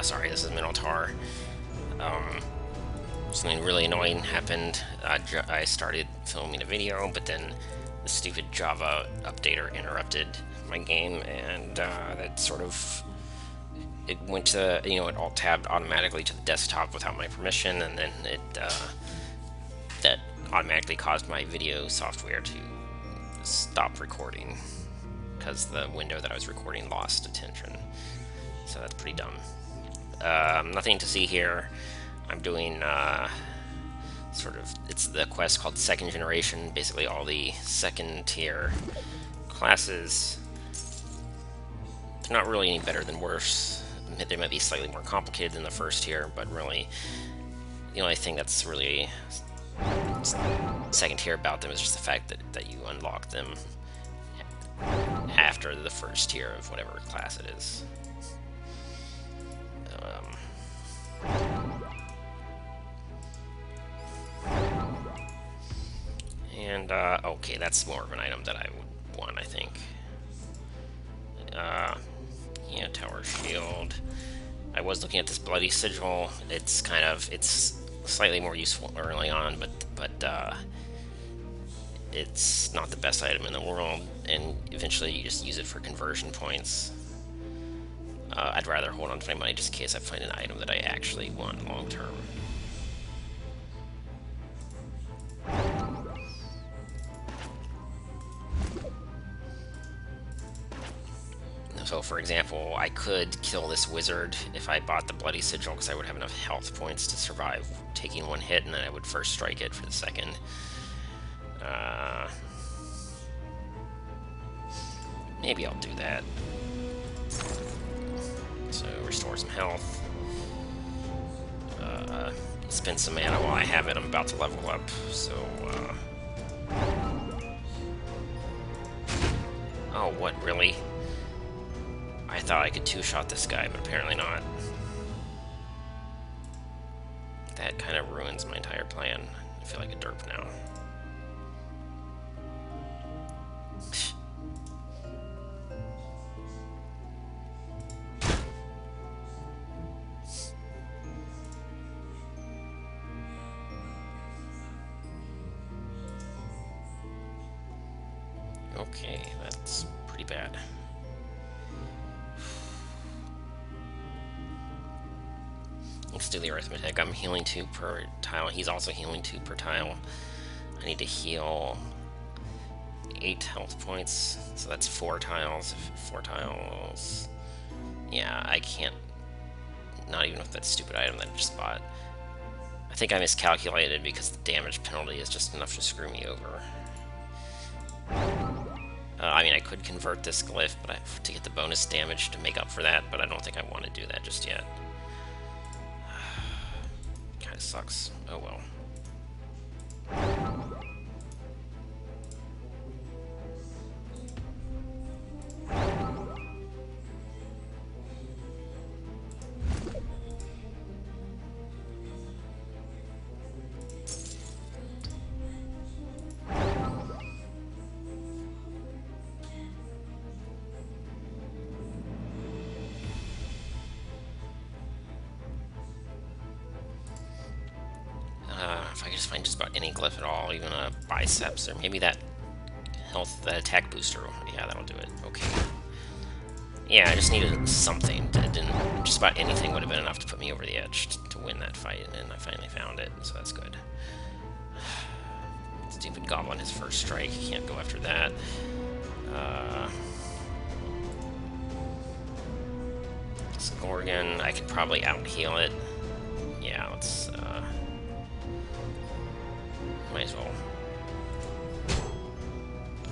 Sorry, this is MTaur. Something really annoying happened. I started filming a video, but then the stupid Java updater interrupted my game, and that sort of it went to it alt tabbed automatically to the desktop without my permission, and then it that automatically caused my video software to stop recording because the window that I was recording lost attention. So that's pretty dumb. Nothing to see here. I'm doing it's the quest called Second Generation. Basically, all the second tier classes. They're not really any better than worse. They might be slightly more complicated than the first tier, but really, the only thing that's really second tier about them is just the fact that you unlock them after the first tier of whatever class it is. Okay, that's more of an item that I would want, I think. Yeah, Tower Shield. I was looking at this Bloody Sigil. It's slightly more useful early on, but it's not the best item in the world, and eventually you just use it for conversion points. I'd rather hold on to my money just in case I find an item that I actually want long term. So, for example, I could kill this wizard if I bought the Bloody Sigil because I would have enough health points to survive taking one hit, and then I would first strike it for the second. Maybe I'll do that. So, restore some health. Spend some mana while I have it. I'm about to level up, so... Oh, what, really? I thought I could two-shot this guy, but apparently not. That kind of ruins my entire plan. I feel like a derp now. Okay, that's pretty bad. Let's do the arithmetic. I'm healing 2 per tile. He's also healing 2 per tile. I need to heal 8 health points, so that's 4 tiles. 4 tiles. Yeah, I can't. Not even with that stupid item that I just bought. I think I miscalculated because the damage penalty is just enough to screw me over. I mean, I could convert this glyph, but to get the bonus damage to make up for that, but I don't think I want to do that just yet. Kinda sucks. Oh well. If I could just find just about any glyph at all, even a biceps, or maybe that health, that attack booster. Yeah, that'll do it. Okay. Yeah, I just needed something. Just about anything would have been enough to put me over the edge to win that fight, and I finally found it, so that's good. Stupid goblin, his first strike. He can't go after that. This Gorgon, I could probably out-heal it. Yeah, let's... might as well.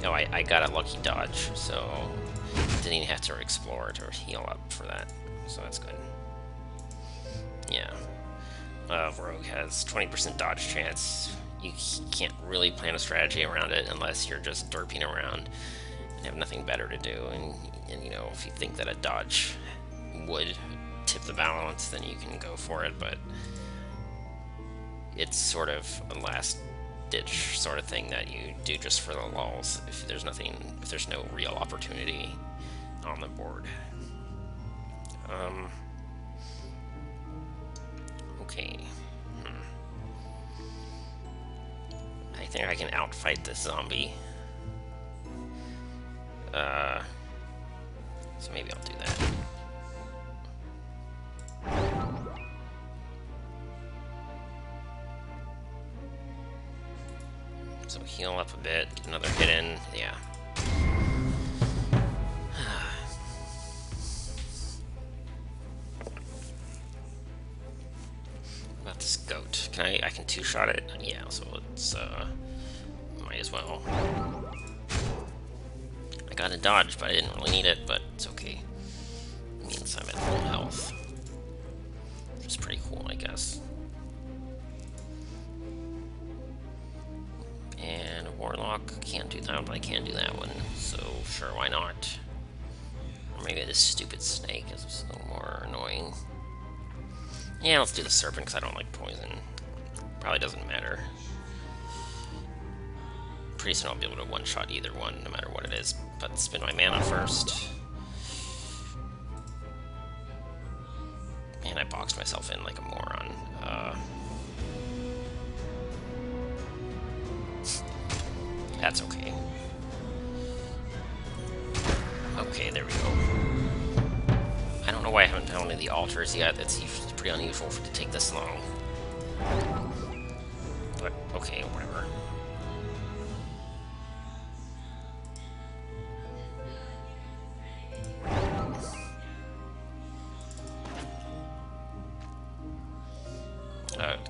Oh, I got a lucky dodge, so didn't even have to explore it or heal up for that, so that's good. Yeah. Rogue has 20% dodge chance. You can't really plan a strategy around it unless you're just derping around and have nothing better to do, and you know, if you think that a dodge would tip the balance, then you can go for it, but it's sort of a last ditch sort of thing that you do just for the lulz if there's no real opportunity on the board. Okay. I think I can outfight this zombie. So maybe I'll do that. So heal up a bit, get another hit in, yeah. What about this goat? I can two-shot it? Yeah, so it's, might as well. I got a dodge, but I didn't really need it, but it's okay. It means I'm at full health. Which is pretty cool, I guess. And a warlock, can't do that, but I can do that one, so sure, why not? Or maybe this stupid snake is a little more annoying. Yeah, let's do the serpent, because I don't like poison. Probably doesn't matter. Pretty soon I'll be able to one-shot either one, no matter what it is. But spin my mana first. And I boxed myself in like a moron. That's okay. Okay, there we go. I don't know why I haven't found any of the altars yet. It's pretty unusual for it to take this long. But, okay, whatever.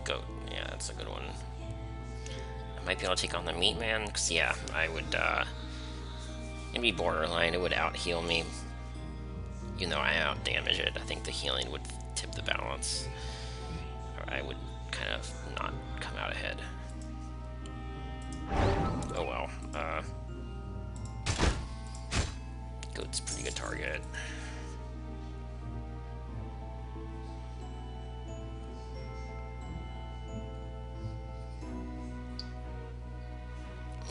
Goat. Yeah, that's a good one. I might be able to take on the meat man, because, yeah, I would, it'd be borderline. It would out-heal me. Even though I out-damage it, I think the healing would tip the balance. Or I would kind of not come out ahead. Oh well. Goat's a pretty good target.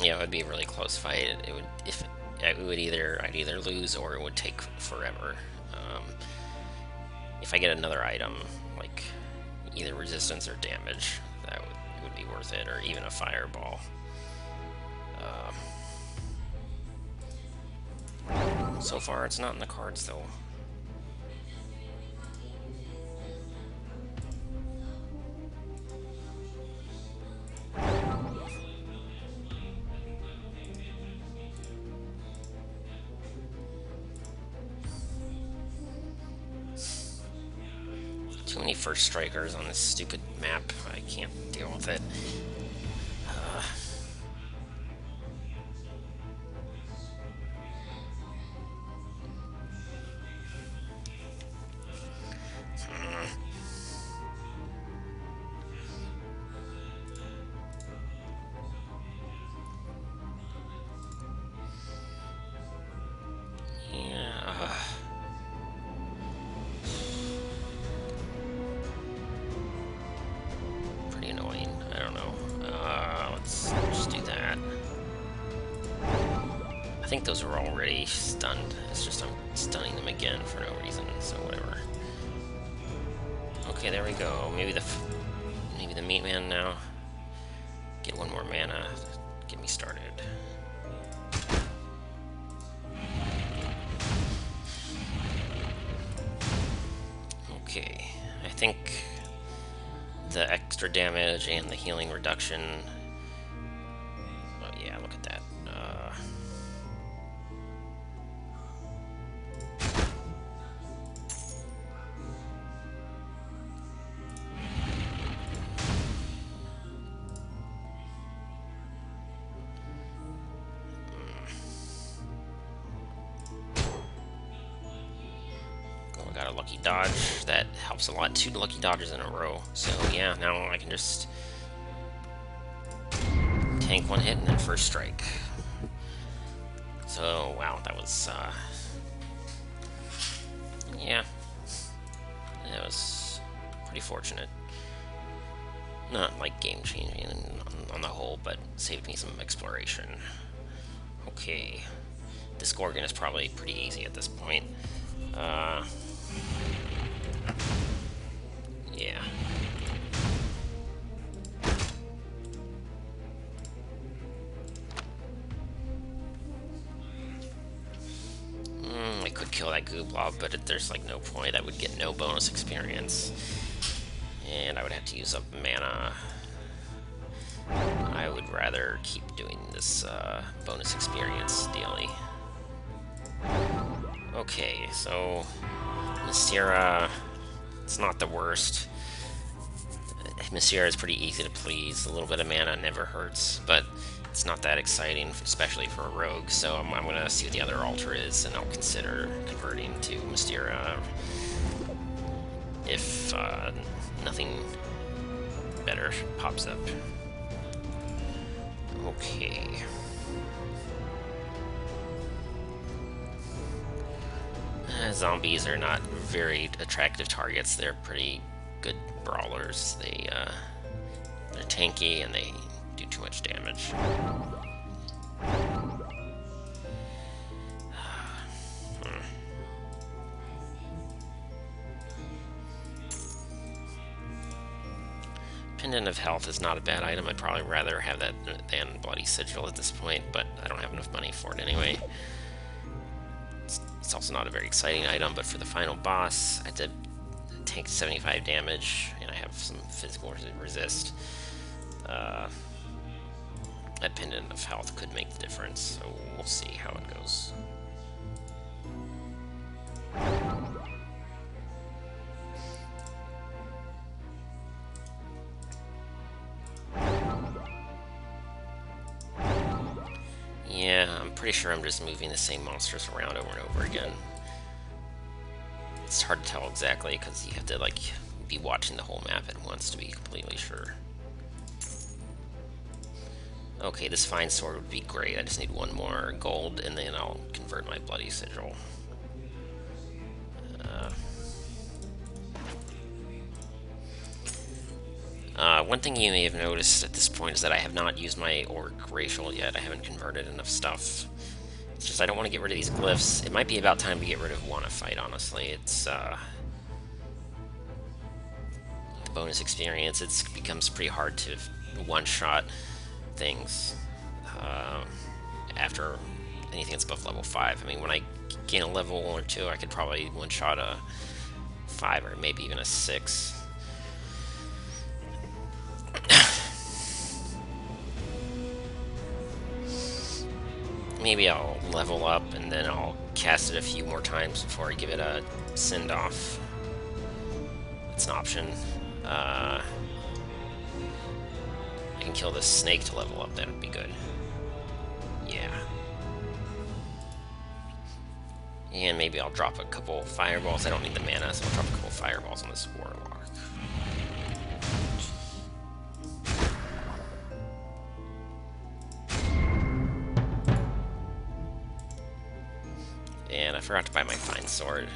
Yeah, it would be a really close fight. It would I'd either lose or it would take forever. If I get another item, like either resistance or damage, it would be worth it, or even a fireball. So far, it's not in the cards though. Too many first strikers on this stupid map. I can't deal with it. I think those were already stunned. It's just I'm stunning them again for no reason, so whatever. Okay, there we go. Maybe the meat man now. Get one more mana. Get me started. Okay, I think the extra damage and the healing reduction. Oh yeah, look at that. Got a lucky dodge. That helps a lot. 2 lucky dodges in a row. So yeah, now I can just tank one hit and then first strike. So wow, that was yeah, that was pretty fortunate. Not like game changing on the whole, but saved me some exploration. Okay, this Gorgon is probably pretty easy at this point. Yeah. Gooblob, but there's like no point. I would get no bonus experience, and I would have to use up mana. I would rather keep doing this bonus experience daily. Okay, so Mysera, it's not the worst. Mysera is pretty easy to please. A little bit of mana never hurts, but it's not that exciting, especially for a rogue. So I'm going to see what the other altar is, and I'll consider converting to Mysera if nothing better pops up. Okay. Zombies are not very attractive targets. They're pretty good brawlers. They're tanky and they do too much damage. Pendant of Health is not a bad item. I'd probably rather have that than Bloody Sigil at this point, but I don't have enough money for it anyway. It's also not a very exciting item, but for the final boss, I did tank 75 damage, and I have some physical resist. That Pendant of Health could make the difference, so we'll see how it goes. Yeah, I'm pretty sure I'm just moving the same monsters around over and over again. It's hard to tell exactly because you have to like be watching the whole map at once to be completely sure. Okay, this fine sword would be great. I just need one more gold and then I'll convert my Bloody Sigil. One thing you may have noticed at this point is that I have not used my Orc Racial yet. I haven't converted enough stuff. It's just I don't want to get rid of these glyphs. It might be about time to get rid of Wanna Fight, honestly. It's, the bonus experience, it becomes pretty hard to one-shot things after anything that's above level 5. I mean, when I gain a level 1 or 2, I could probably one-shot a 5 or maybe even a 6. Maybe I'll level up and then I'll cast it a few more times before I give it a send-off. That's an option. I can kill this snake to level up, that would be good. Yeah. And maybe I'll drop a couple fireballs. I don't need the mana, so I'll drop a couple fireballs on this warlock. And I forgot to buy my fine sword.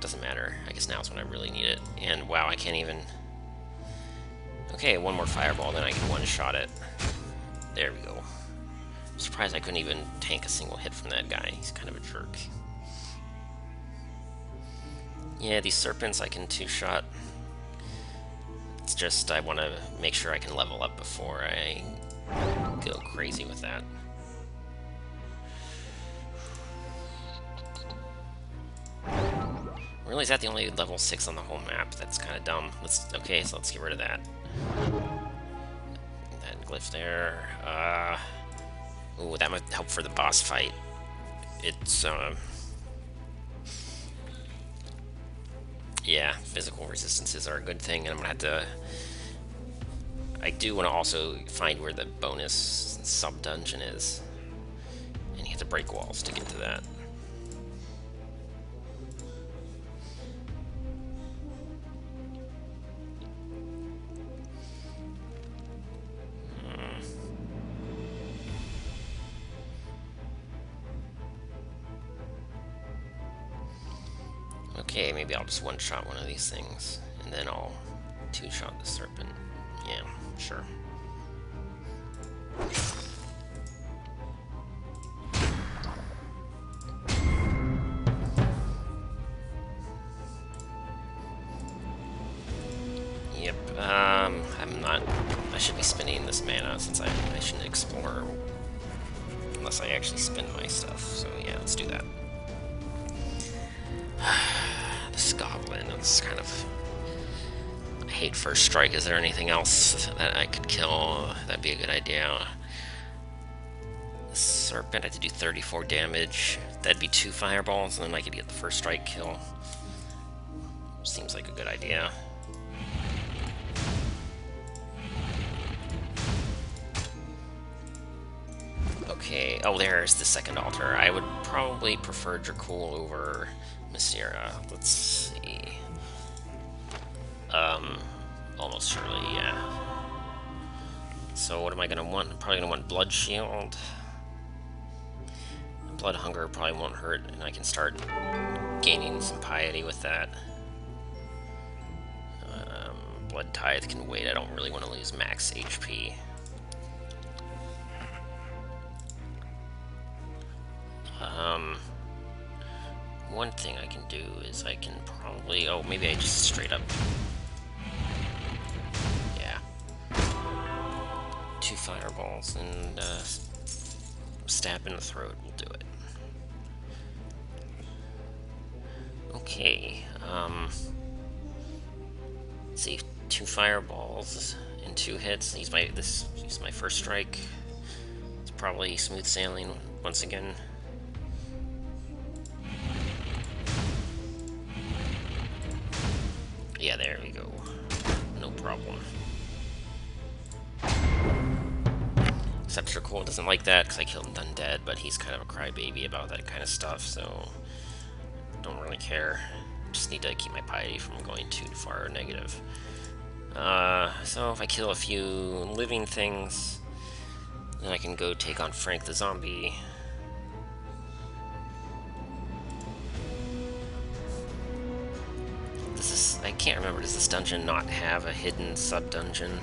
Doesn't matter. I guess now's when I really need it. And wow, I can't even... Okay, one more fireball, then I can one-shot it. There we go. I'm surprised I couldn't even tank a single hit from that guy. He's kind of a jerk. Yeah, these serpents I can two-shot. It's just I want to make sure I can level up before I go crazy with that. Really, is that the only level 6 on the whole map? That's kind of dumb. Okay, so let's get rid of that. That glyph there. Ooh, that might help for the boss fight. It's, yeah, physical resistances are a good thing, and I'm gonna have to... I do want to also find where the bonus sub-dungeon is. And you have to break walls to get to that. Okay, maybe I'll just one-shot one of these things, and then I'll two-shot the serpent. Yeah, sure. Yep, I'm not... I should be spending this mana since I shouldn't explore unless I actually spend my stuff, so yeah, let's do that. This goblin, it's kind of... I hate first strike. Is there anything else that I could kill? That'd be a good idea. The serpent, I have to do 34 damage. That'd be 2 fireballs, and then I could get the first strike kill. Seems like a good idea. Okay, oh, there's the second altar. I would probably prefer Dracul over Mysera. Let's see. Almost surely, yeah. So what am I gonna want? I'm probably gonna want Blood Shield. Blood Hunger probably won't hurt, and I can start gaining some piety with that. Blood Tithe can wait. I don't really want to lose max HP. One thing I can do is I can probably... Oh, maybe I just straight up... Yeah. 2 fireballs and stab in the throat will do it. Okay. Let's see. 2 fireballs and 2 hits. Use my first strike. It's probably smooth sailing once again. Yeah, there we go. No problem. Except Dracul doesn't like that because I killed him undead, but he's kind of a crybaby about that kind of stuff, so don't really care. Just need to keep my piety from going too far negative. So if I kill a few living things, then I can go take on Frank the zombie. I can't remember, does this dungeon not have a hidden sub-dungeon?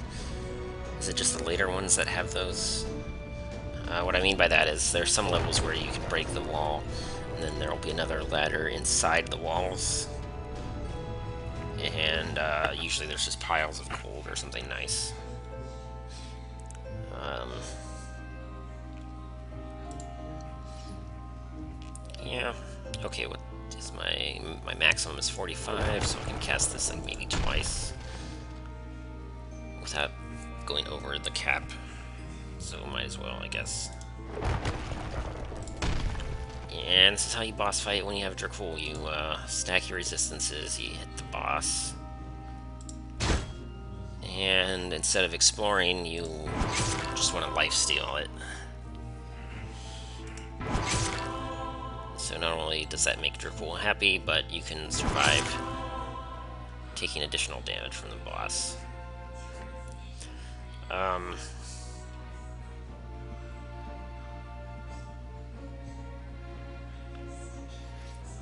Is it just the later ones that have those? What I mean by that is there's some levels where you can break the wall, and then there'll be another ladder inside the walls. And usually there's just piles of gold or something nice. Yeah. Okay, what is my maximum is 45, so I can cast this like maybe twice without going over the cap. So might as well, I guess. And this is how you boss fight when you have Dracul. You stack your resistances, you hit the boss. And instead of exploring, you just want to lifesteal it. So not only does that make Dracul happy, but you can survive taking additional damage from the boss.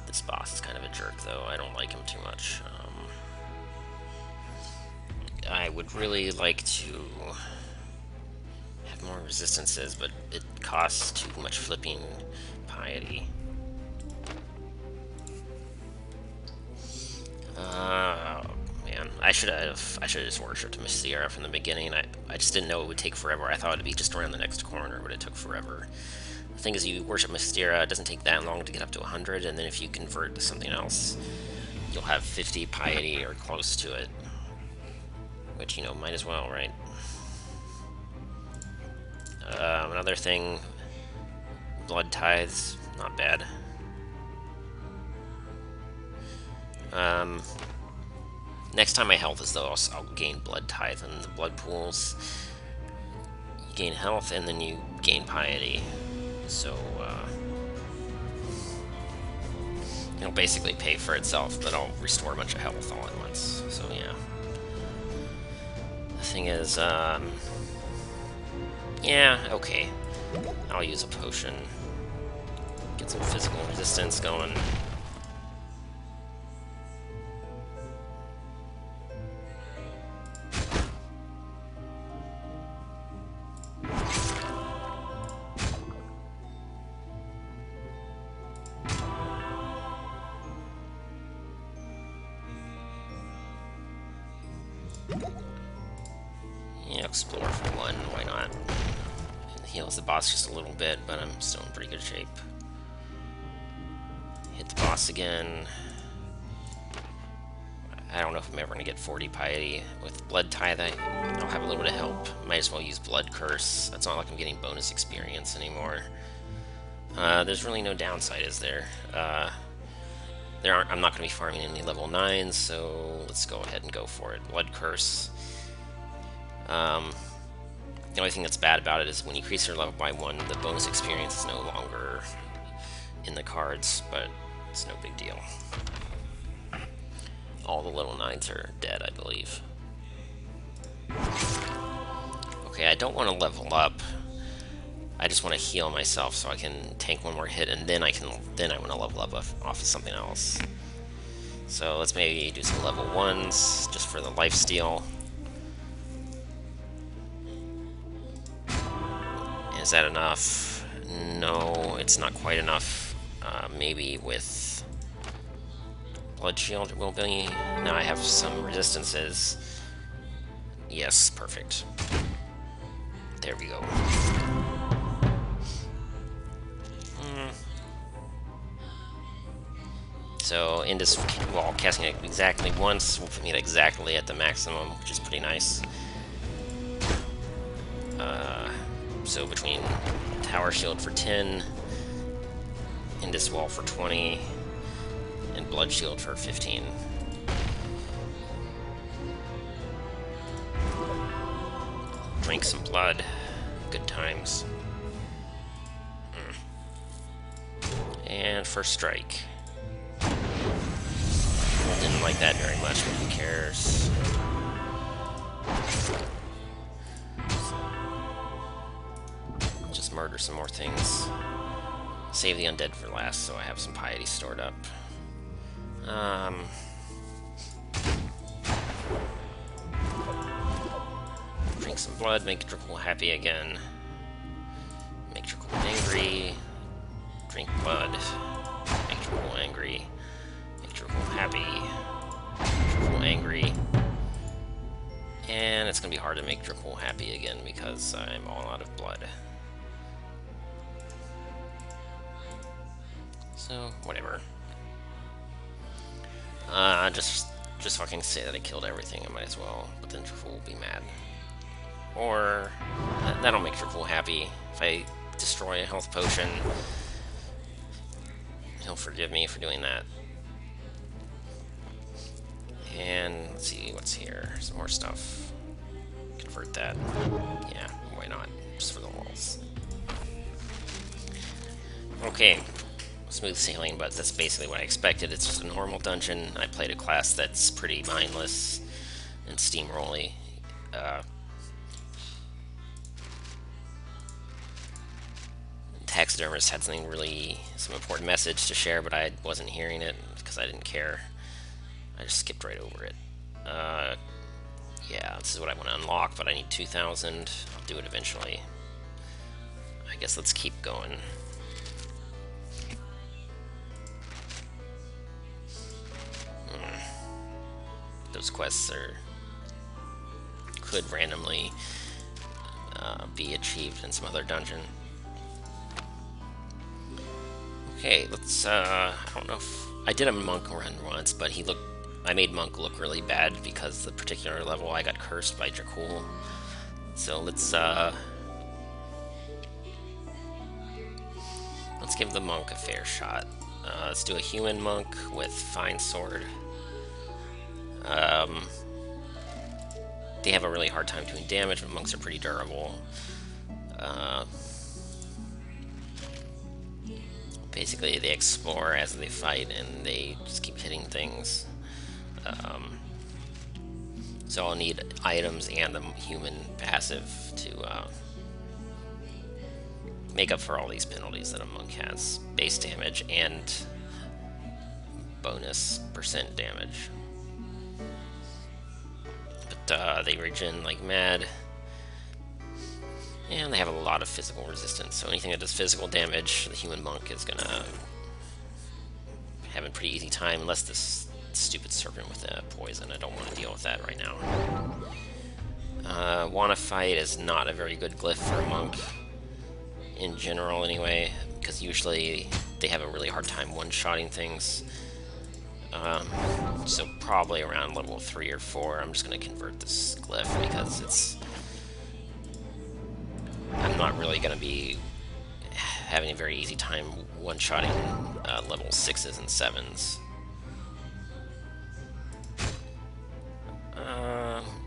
This boss is kind of a jerk, though. I don't like him too much. I would really like to have more resistances, but it costs too much flipping piety. Man, I should have just worshipped Mysera from the beginning. I just didn't know it would take forever. I thought it'd be just around the next corner, but it took forever. The thing is, you worship Mysera, it doesn't take that long to get up to 100, and then if you convert to something else, you'll have 50 piety or close to it. Which, you know, might as well, right? Another thing, blood tithes, not bad. Next time my health is low, I'll gain blood tithe, and the blood pools, you gain health, and then you gain piety. So, it'll basically pay for itself, but I'll restore a bunch of health all at once. So, yeah. The thing is, yeah, okay. I'll use a potion. Get some physical resistance going. Yeah, explore for one, why not? It heals the boss just a little bit, but I'm still in pretty good shape. Hit the boss again. I don't know if I'm ever going to get 40 piety. With Blood Tithe, I'll have a little bit of help. Might as well use Blood Curse. It's not like I'm getting bonus experience anymore. There's really no downside, is there? I'm not going to be farming any level 9s, so let's go ahead and go for it. Blood Curse. The only thing that's bad about it is when you increase your level by 1, the bonus experience is no longer in the cards, but it's no big deal. All the level 9s are dead, I believe. Okay, I don't want to level up. I just want to heal myself so I can tank one more hit, and then I want to level up off of something else. So let's maybe do some level 1s just for the lifesteal. Is that enough? No, it's not quite enough. Maybe with Blood Shield it will be. Now I have some resistances. Yes, perfect. There we go. So in this wall, casting it exactly once will put me exactly at the maximum, which is pretty nice. So between Tower Shield for 10, Indus Wall for 20, and Blood Shield for 15. Drink some blood. Good times. And first strike. Didn't like that very much, but who cares? Just murder some more things. Save the undead for last, so I have some piety stored up. Drink some blood, make Dracul happy again. Make Dracul angry. Drink blood. Make Dracul angry. Make Dracul happy. Make Dracul angry. And it's gonna be hard to make Dracul happy again because I'm all out of blood. So, whatever. Just fucking say that I killed everything, I might as well, but then Dracul will be mad. Or, that'll make Dracul happy. If I destroy a health potion, he'll forgive me for doing that. And, let's see what's here. Some more stuff. Convert that. Yeah, why not? Just for the walls. Okay. Smooth sailing, but that's basically what I expected. It's just a normal dungeon. I played a class that's pretty mindless and steamrolly. Taxidermist had some important message to share, but I wasn't hearing it because I didn't care. I just skipped right over it. Yeah, this is what I want to unlock, but I need 2,000. I'll do it eventually. I guess let's keep going. Those quests could randomly be achieved in some other dungeon. Okay, let's, I don't know if, I did a monk run once, but I made monk look really bad because the particular level I got cursed by Dracul. So let's give the monk a fair shot. Let's do a human monk with fine sword. They have a really hard time doing damage, but monks are pretty durable. Basically, they explore as they fight, and they just keep hitting things. So I'll need items and the human passive to make up for all these penalties that a monk has. Base damage and bonus % damage. But they regen like mad. And they have a lot of physical resistance, so anything that does physical damage, the human monk is gonna have a pretty easy time, unless this stupid serpent with the poison. I don't want to deal with that right now. Wanna fight is not a very good glyph for a monk, in general anyway, because usually they have a really hard time one-shotting things. So probably around level 3 or 4, I'm just going to convert this glyph because I'm not really going to be having a very easy time one-shotting level 6s and 7s.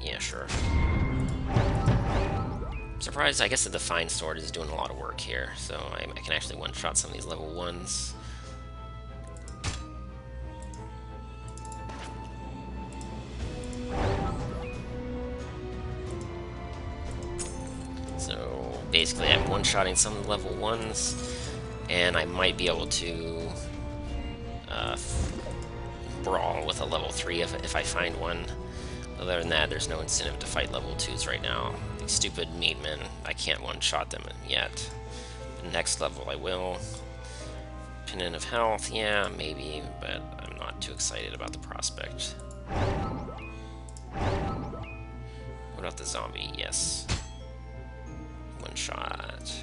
Yeah, sure. Surprised, I guess the Defined Sword is doing a lot of work here, so I can actually one-shot some of these level 1s. So basically I'm one-shotting some of the level 1s, and I might be able to brawl with a level 3 if I find one. Other than that, there's no incentive to fight level 2s right now. These stupid meatmen, I can't one-shot them yet. The next level I will. Pennant of Health, yeah, maybe, but I'm not too excited about the prospect. What about the zombie? Yes. One shot.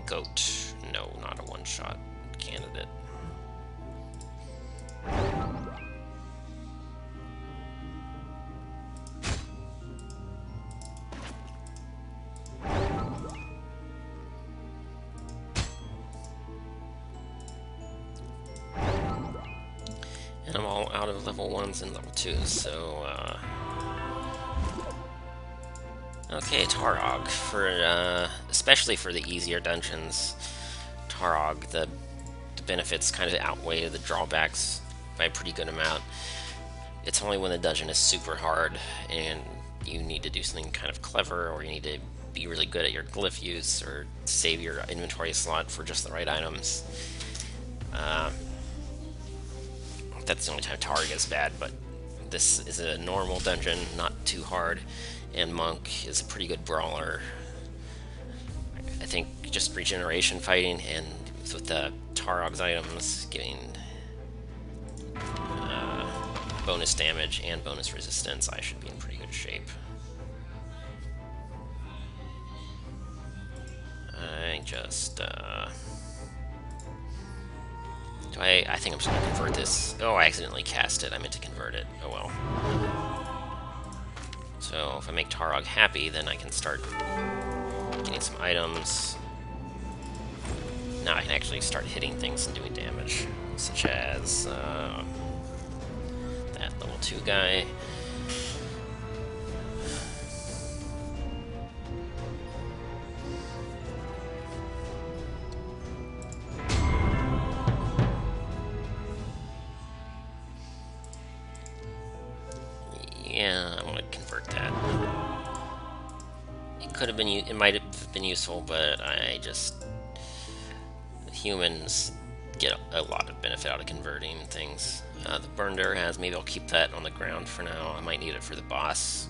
Goat. No, not a one-shot candidate. And I'm all out of level 1s and level 2s, so, okay, Taurog. Especially for the easier dungeons, Taurog, the benefits kind of outweigh the drawbacks by a pretty good amount. It's only when the dungeon is super hard and you need to do something kind of clever, or you need to be really good at your glyph use, or save your inventory slot for just the right items. That's the only time Taurog is bad, but this is a normal dungeon, not too hard, and Monk is a pretty good brawler. I think just regeneration fighting, and with the Taurog's items giving bonus damage and bonus resistance, I should be in pretty good shape. I just I think I'm just going to convert this. Oh, I accidentally cast it. I meant to convert it. Oh well. So if I make Taurog happy, then I can start getting some items. Now I can actually start hitting things and doing damage, such as that level 2 guy. Yeah, I want to convert that. It might have been useful, but humans get a lot of benefit out of converting things. The Burnder has, maybe I'll keep that on the ground for now. I might need it for the boss,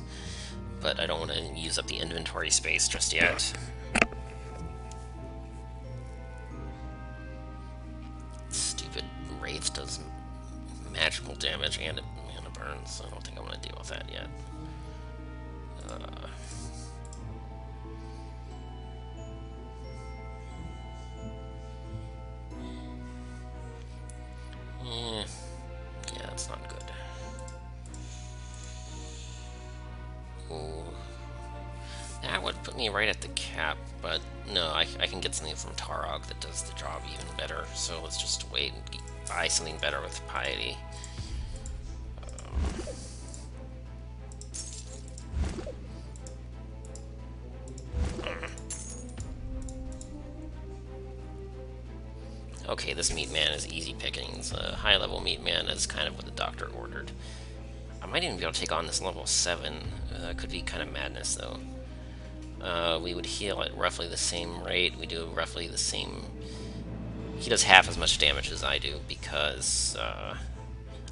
but I don't want to use up the inventory space just yet. Stupid Wraith does magical damage and a burn, so I don't think I'm going to deal with that yet. Yeah, that's not good. Ooh. That would put me right at the cap, but no, I can get something from Taurog that does the job even better, so let's just wait and buy something better with Piety. Okay, this meat man is easy pickings. High-level meat man is kind of what the doctor ordered. I might even be able to take on this level 7. Could be kind of madness, though. We would heal at roughly the same rate. We do roughly the same... He does half as much damage as I do, because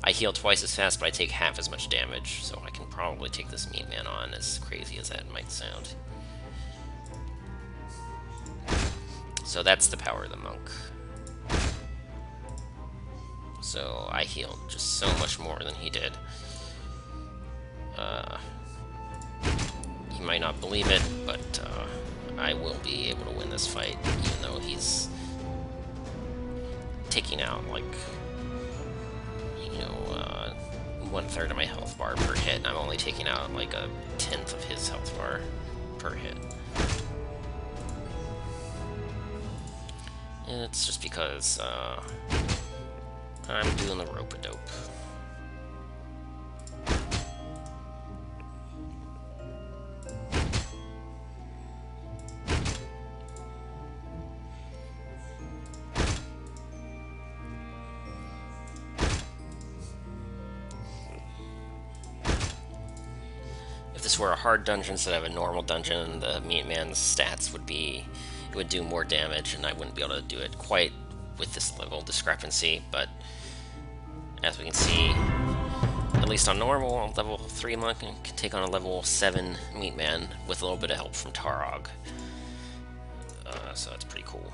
I heal twice as fast, but I take half as much damage, so I can probably take this meat man on, as crazy as that might sound. So that's the power of the monk. So I healed just so much more than he did. He might not believe it, but I will be able to win this fight, even though he's taking out like, you know, 1/3 of my health bar per hit, and I'm only taking out like a 1/10 of his health bar per hit. And it's just because I'm doing the rope-a-dope. If this were a hard dungeon instead of a normal dungeon, the Meat Man's stats would be, it would do more damage, and I wouldn't be able to do it quite with this level discrepancy, but as we can see, at least on normal, level 3 monk can take on a level 7 Meat Man with a little bit of help from Taurog. So that's pretty cool.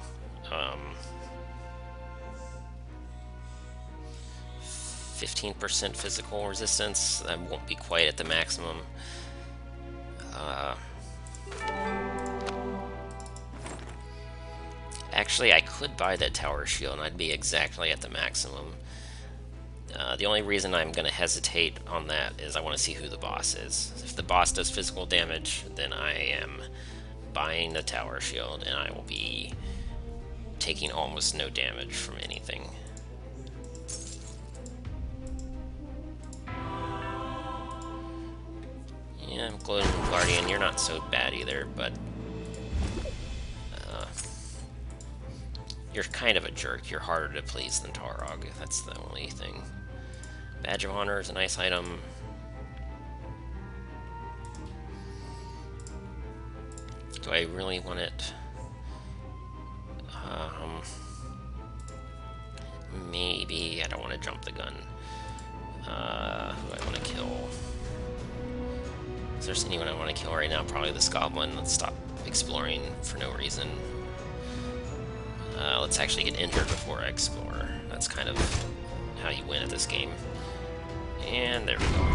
15% physical resistance. That won't be quite at the maximum. Actually, I could buy that tower shield and I'd be exactly at the maximum. The only reason I'm going to hesitate on that is I want to see who the boss is. If the boss does physical damage, then I am buying the tower shield and I will be taking almost no damage from anything. Yeah, Gloating Guardian, you're not so bad either, but you're kind of a jerk. You're harder to please than Taurog. That's the only thing. Badge of Honor is a nice item. Do I really want it? Maybe I don't want to jump the gun. Who do I want to kill? If there's anyone I want to kill right now, probably this goblin. Let's stop exploring for no reason. Let's actually get injured before I explore. That's kind of how you win at this game. And there we go.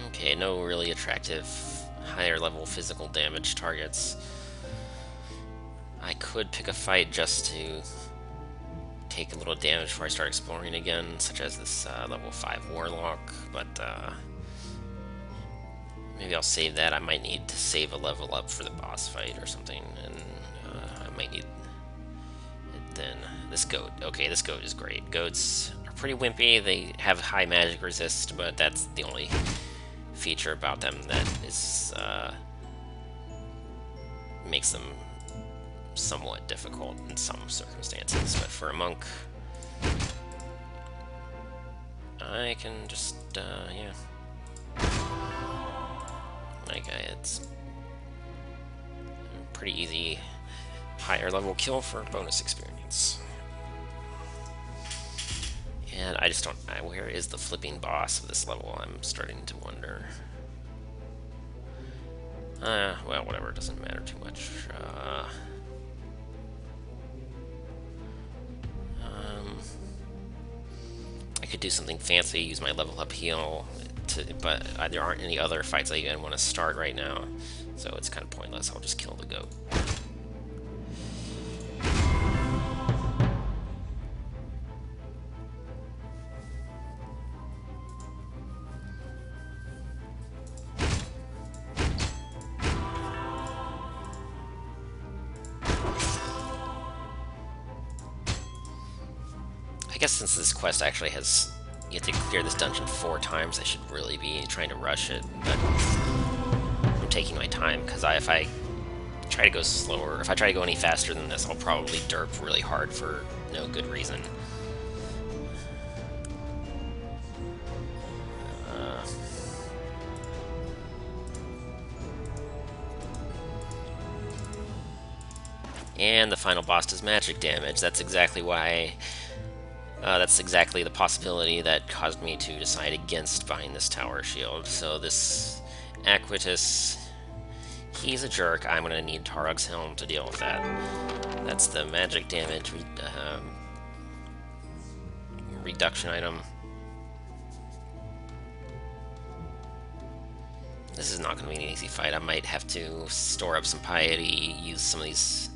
Okay, no really attractive higher level physical damage targets. I could pick a fight just to take a little damage before I start exploring again, such as this level 5 Warlock, but maybe I'll save that. I might need to save a level up for the boss fight or something, and I might need it then. This goat. Okay, this goat is great. Goats are pretty wimpy. They have high magic resist, but that's the only feature about them that is makes them somewhat difficult in some circumstances. But for a monk, I can just yeah, like it's a pretty easy higher level kill for bonus experience. And I just don't, where is the flipping boss of this level? I'm starting to wonder. Well, whatever, it doesn't matter too much. I could do something fancy, use my level up heal, but there aren't any other fights I even want to start right now, so it's kind of pointless. I'll just kill the goat. I guess since this quest actually has, you have to clear this dungeon 4 times, I should really be trying to rush it, but I'm taking my time, because if I try to go slower, if I try to go any faster than this, I'll probably derp really hard for no good reason. And the final boss does magic damage. That's exactly why... that's exactly the possibility that caused me to decide against buying this tower shield. So this Aquitus, he's a jerk. I'm going to need Taurog's Helm to deal with that. That's the magic damage reduction item. This is not going to be an easy fight. I might have to store up some piety, use some of these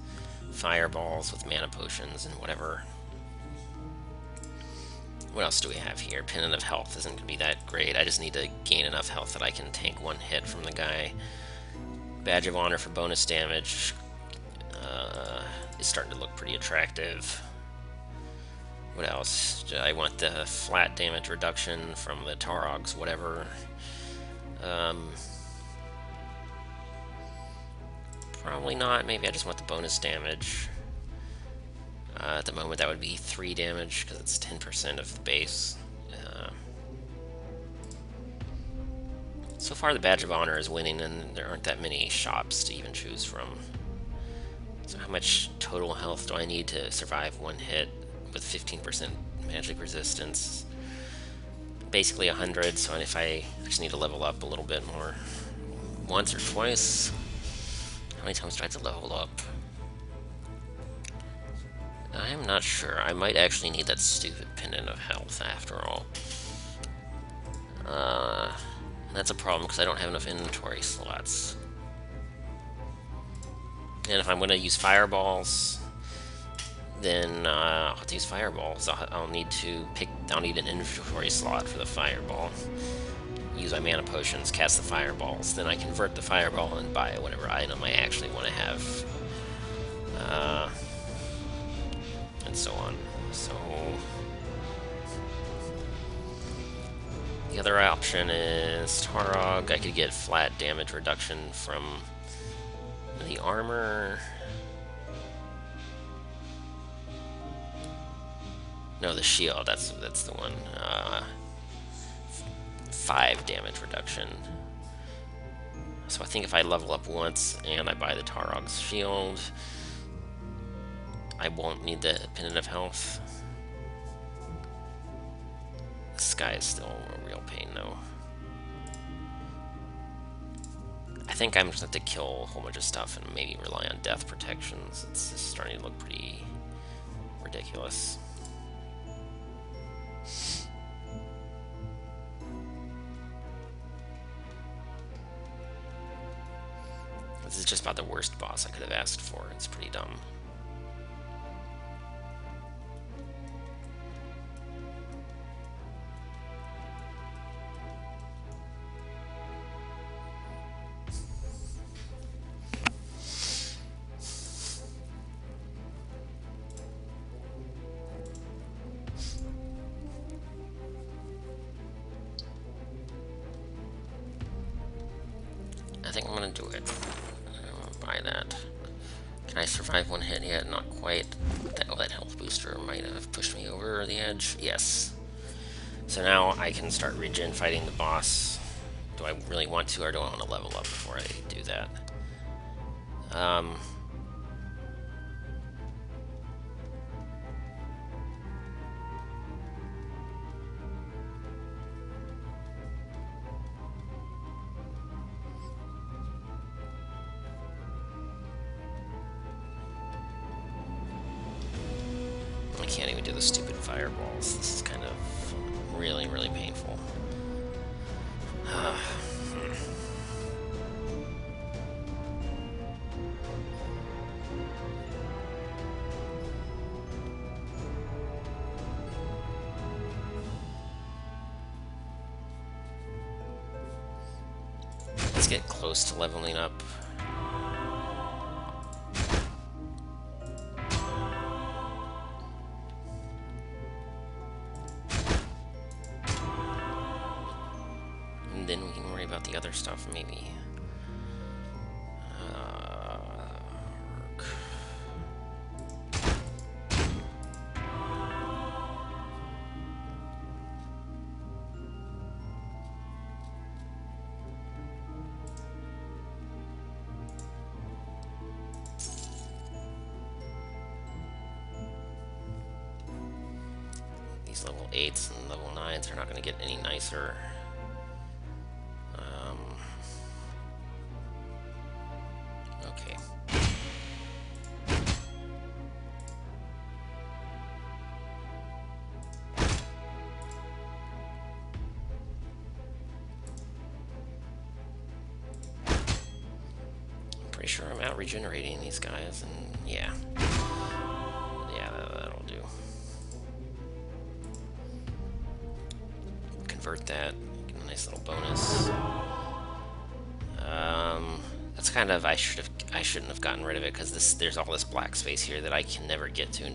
fireballs with mana potions and whatever. What else do we have here? Pendant of Health isn't going to be that great. I just need to gain enough health that I can tank one hit from the guy. Badge of Honor for bonus damage is starting to look pretty attractive. What else? I want the flat damage reduction from the Taurogs, whatever. Probably not. Maybe I just want the bonus damage. At the moment, that would be 3 damage because it's 10% of the base. So far, the Badge of Honor is winning, and there aren't that many shops to even choose from. So how much total health do I need to survive one hit with 15% magic resistance? Basically 100, so if I just need to level up a little bit more. Once or twice? How many times do I have to level up? I'm not sure. I might actually need that stupid Pendant of Health after all. That's a problem because I don't have enough inventory slots. And if I'm going to use fireballs, then I'll have to use fireballs. I'll need an inventory slot for the fireball. Use my mana potions, cast the fireballs, then I convert the fireball and buy whatever item I actually want to have. And so on. So the other option is Taurog. I could get flat damage reduction from the armor. No, the shield. That's the one. 5 damage reduction. So I think if I level up once and I buy the Taurog's shield, I won't need the Pendant of Health. This guy is still a real pain, though. I think I'm just going to have to kill a whole bunch of stuff and maybe rely on death protections. It's just starting to look pretty ridiculous. This is just about the worst boss I could have asked for. It's pretty dumb. I think I'm gonna do it. I'm gonna buy that. Can I survive one hit yet? Not quite. That health booster might have pushed me over the edge. Yes. So now I can start regen fighting the boss. Do I really want to, or do I want to level up before I do that? I can't even do the stupid fireballs. This is kind of really, really painful. Let's get close to leveling up. And then we can worry about the other stuff, maybe. These level 8s and level 9s are not going to get any nicer. Okay. pretty sure I'm out regenerating these guys, and yeah. Yeah, that'll do. Convert that, get a nice little bonus. That's kind of, I shouldn't have gotten rid of it, because there's all this black space here that I can never get to.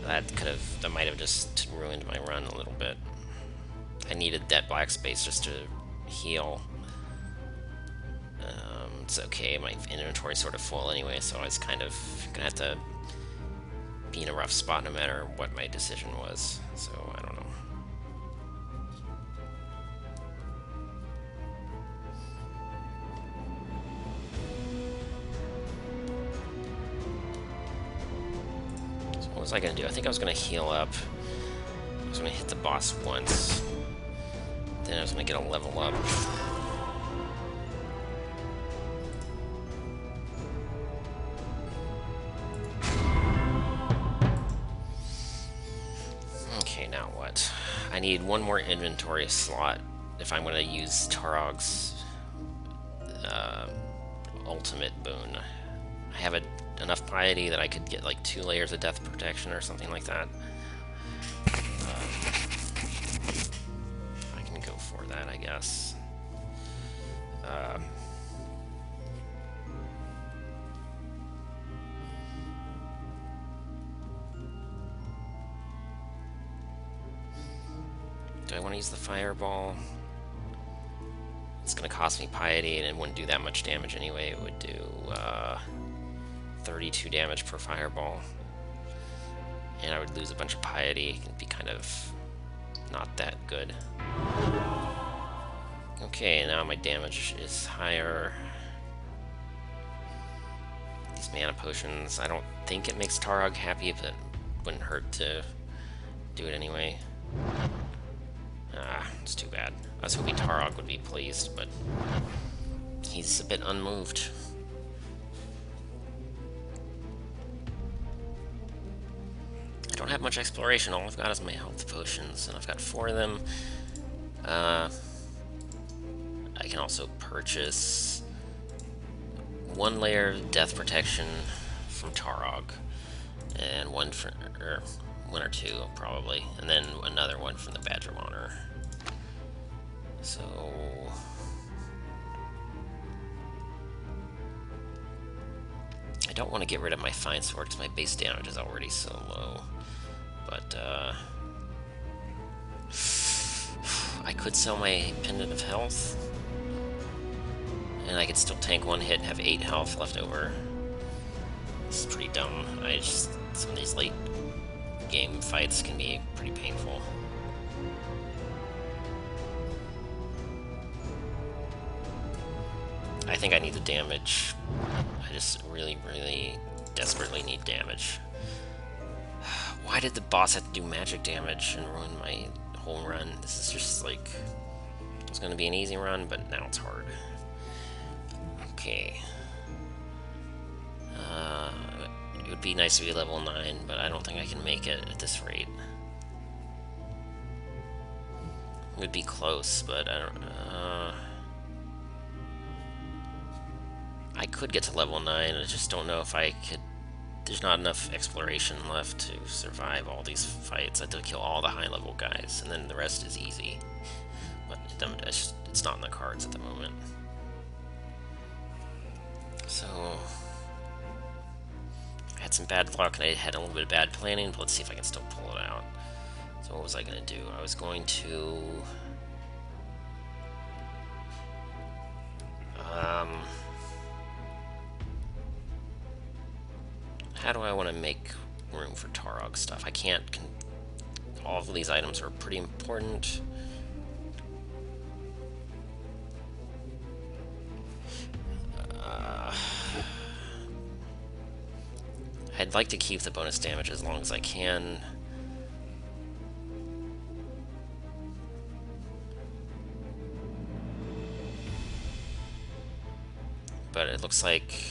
That might have just ruined my run a little bit. I needed that black space just to heal. It's okay, my inventory's sort of full anyway, so I was kind of gonna have to be in a rough spot no matter what my decision was, so I don't know. So what was I gonna do? I think I was gonna heal up. I was gonna hit the boss once. Then I was gonna get a level up. Okay, now what? I need one more inventory slot if I'm gonna use Taurog's ultimate boon. I have enough piety that I could get like 2 layers of death protection or something like that. I can go for that, I guess. Do I want to use the fireball? It's going to cost me piety, and it wouldn't do that much damage anyway. It would do 32 damage per fireball. And I would lose a bunch of piety. It'd be kind of not that good. Okay, now my damage is higher. These mana potions, I don't think it makes Taurog happy, but it wouldn't hurt to do it anyway. It's too bad. I was hoping Taurog would be pleased, but he's a bit unmoved. I don't have much exploration. All I've got is my health potions, and I've got 4 of them. I can also purchase 1 layer of death protection from Taurog, and 1 or 2 probably, and then another one from the Badge of Honor. So I don't want to get rid of my fine sword because my base damage is already so low, but I could sell my Pendant of Health, and I could still tank 1 hit and have 8 health left over. This is pretty dumb. Some of these late game fights can be pretty painful. I think I need the damage. I just really, really desperately need damage. Why did the boss have to do magic damage and ruin my whole run? This is just like... It was going to be an easy run, but now it's hard. Okay. It would be nice to be level 9, but I don't think I can make it at this rate. It would be close, but I don't... I could get to level 9, I just don't know if I could... There's not enough exploration left to survive all these fights. I have to kill all the high-level guys, and then the rest is easy. But it's not in the cards at the moment. So... I had some bad luck, and I had a little bit of bad planning, but let's see if I can still pull it out. So what was I going to do? I was going to... how do I want to make room for Taurog stuff? I can't... all of these items are pretty important. I'd like to keep the bonus damage as long as I can. But it looks like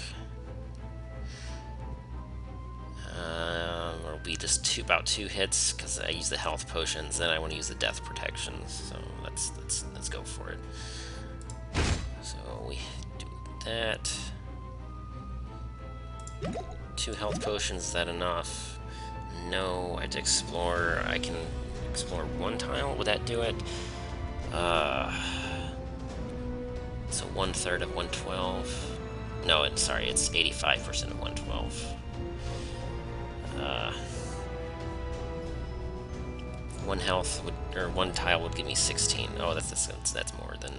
it'll be just about 2 hits because I use the health potions. Then I want to use the death protections. So let's go for it. So we do that. 2 health potions, is that enough? No, I had to explore. I can explore 1 tile. Would that do it? So 1/3 of 112. No, sorry, it's 85% of 112. 1 health would, or 1 tile would give me 16. Oh, that's more than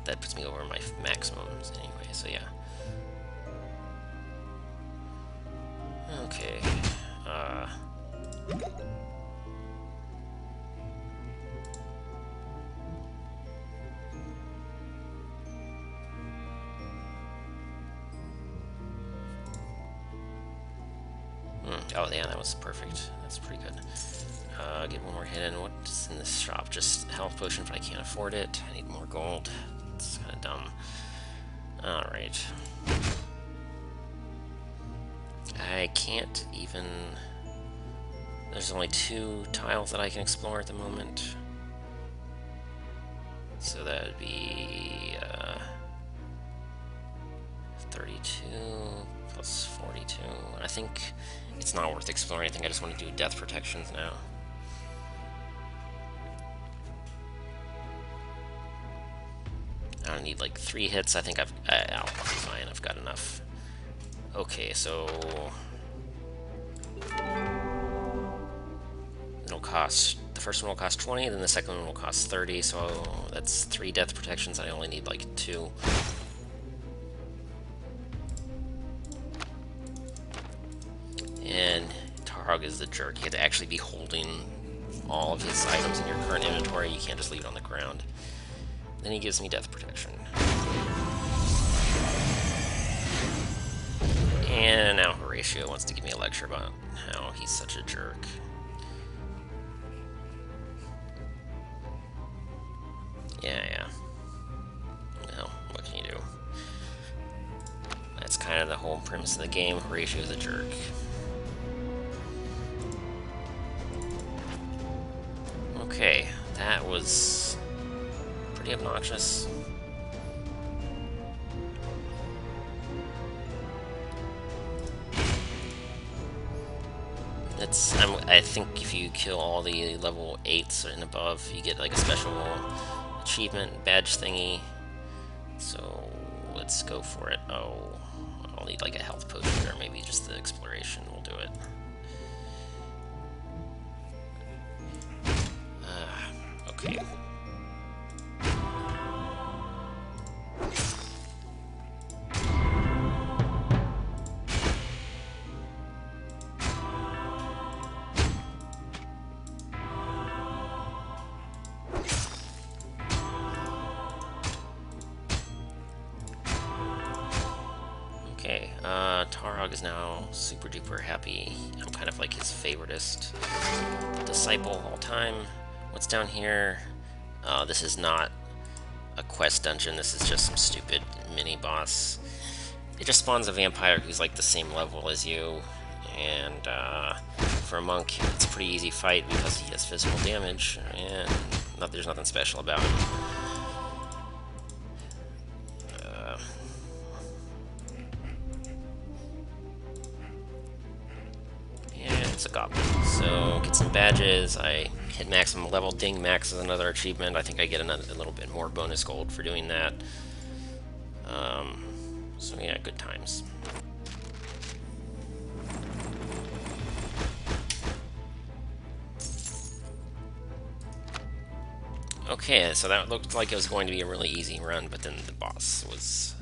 that puts me over my maximums anyway. So yeah. Okay. Oh yeah, that was perfect. That's pretty good. Get 1 more hit in. What's in this shop? Just health potion, but I can't afford it. I need more gold. It's kind of dumb. Alright. I can't even... There's only 2 tiles that I can explore at the moment. So that would be 32 plus 42. I think it's not worth exploring. I think I just want to do death protections now. I don't need like 3 hits. I think I'll be fine. I've got enough. Okay, so it'll cost, the first one will cost 20, then the second one will cost 30. So that's 3 death protections. I only need like 2. And Taurog is the jerk. You have to actually be holding all of his items in your current inventory. You can't just leave it on the ground. Then he gives me death protection. And now Horatio wants to give me a lecture about how he's such a jerk. Yeah. Well, what can you do? That's kind of the whole premise of the game. Horatio's a jerk. Okay, that was pretty obnoxious. I think if you kill all the level 8s and above, you get like a special achievement badge thingy. So let's go for it. Oh, I'll need like a health potion, or maybe just the exploration will do it. Okay. Okay, Taurog is now super duper happy. I'm kind of like his favoritist disciple of all time. What's down here? This is not a quest dungeon, this is just some stupid mini-boss. It just spawns a vampire who's like the same level as you, and for a monk, it's a pretty easy fight because he has physical damage, and there's nothing special about him. It's a goblin. So get some badges. I hit maximum level. Ding max is another achievement. I think I get a little bit more bonus gold for doing that. So yeah, good times. Okay, so that looked like it was going to be a really easy run, but then the boss was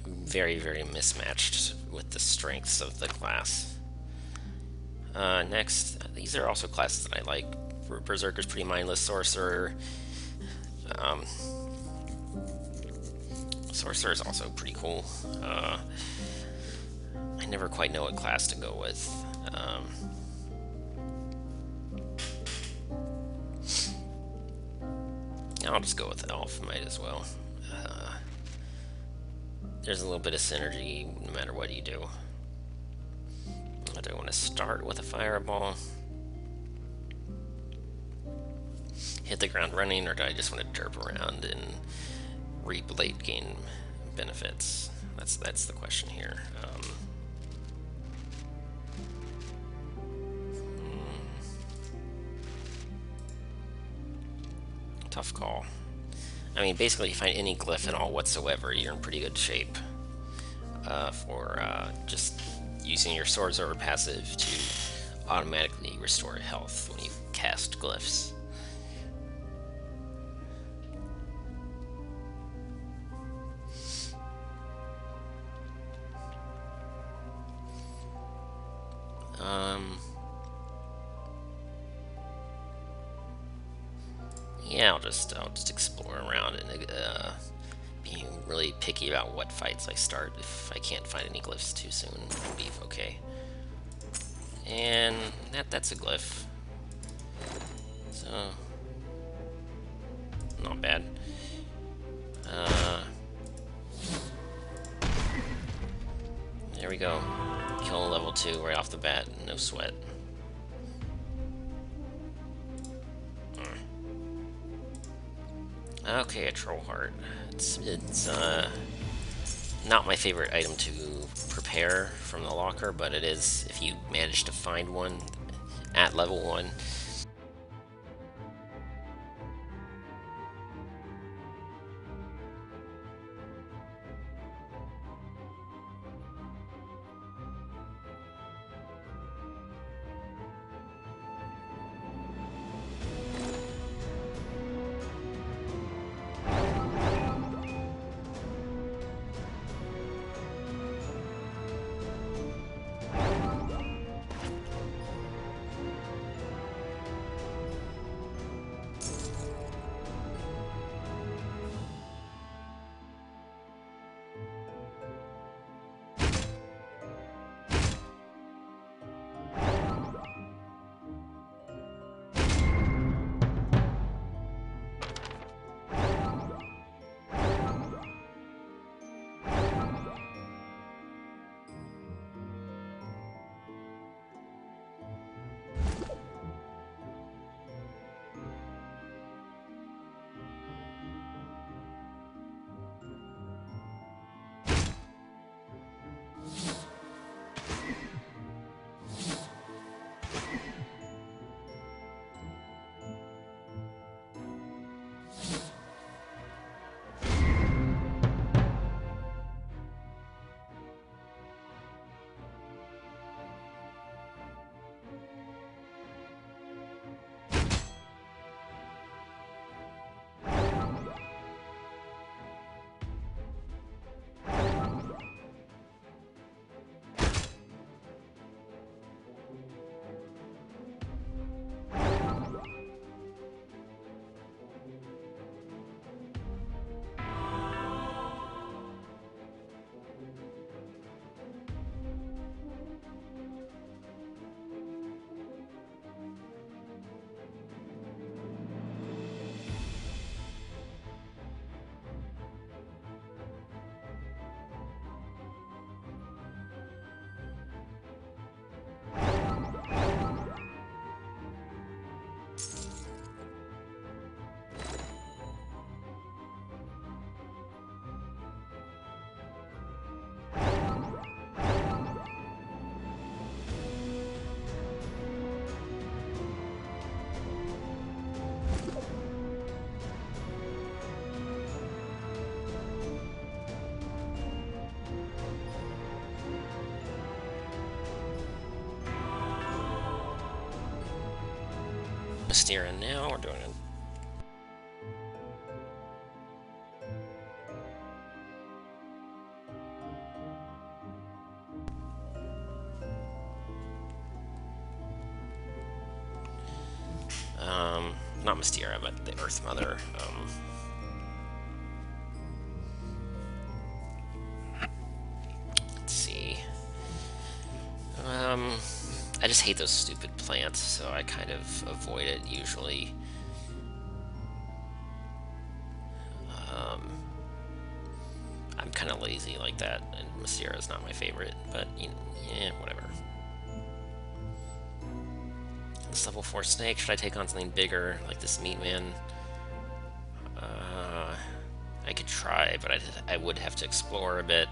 very, very mismatched with the strengths of the class. Next, these are also classes that I like. Berserker's pretty mindless. Sorcerer. Sorcerer is also pretty cool. I never quite know what class to go with. I'll just go with Elf, might as well. There's a little bit of synergy no matter what you do. Do I want to start with a fireball? Hit the ground running, or do I just want to derp around and reap late game benefits? That's the question here. Tough call. I mean, basically, if you find any glyph at all whatsoever, you're in pretty good shape for just using your Swordsword passive to automatically restore health when you cast glyphs. Yeah, I'll just explore around and be really picky about what fights I start. If I can't find any glyphs too soon, it'll be okay. And that's a glyph. So not bad. There we go. Kill level 2 right off the bat, no sweat. Okay, a troll heart. It's not my favorite item to prepare from the locker, but it is if you manage to find one at level 1. Steering now, we're doing it. Not Mysteria, but the Earth Mother. Let's see. I just hate those stupid plants, so I kind of avoid it usually. I'm kind of lazy like that, and Mysteria is not my favorite, but yeah, whatever. This level 4 snake, should I take on something bigger, like this meat man? I could try, but I would have to explore a bit.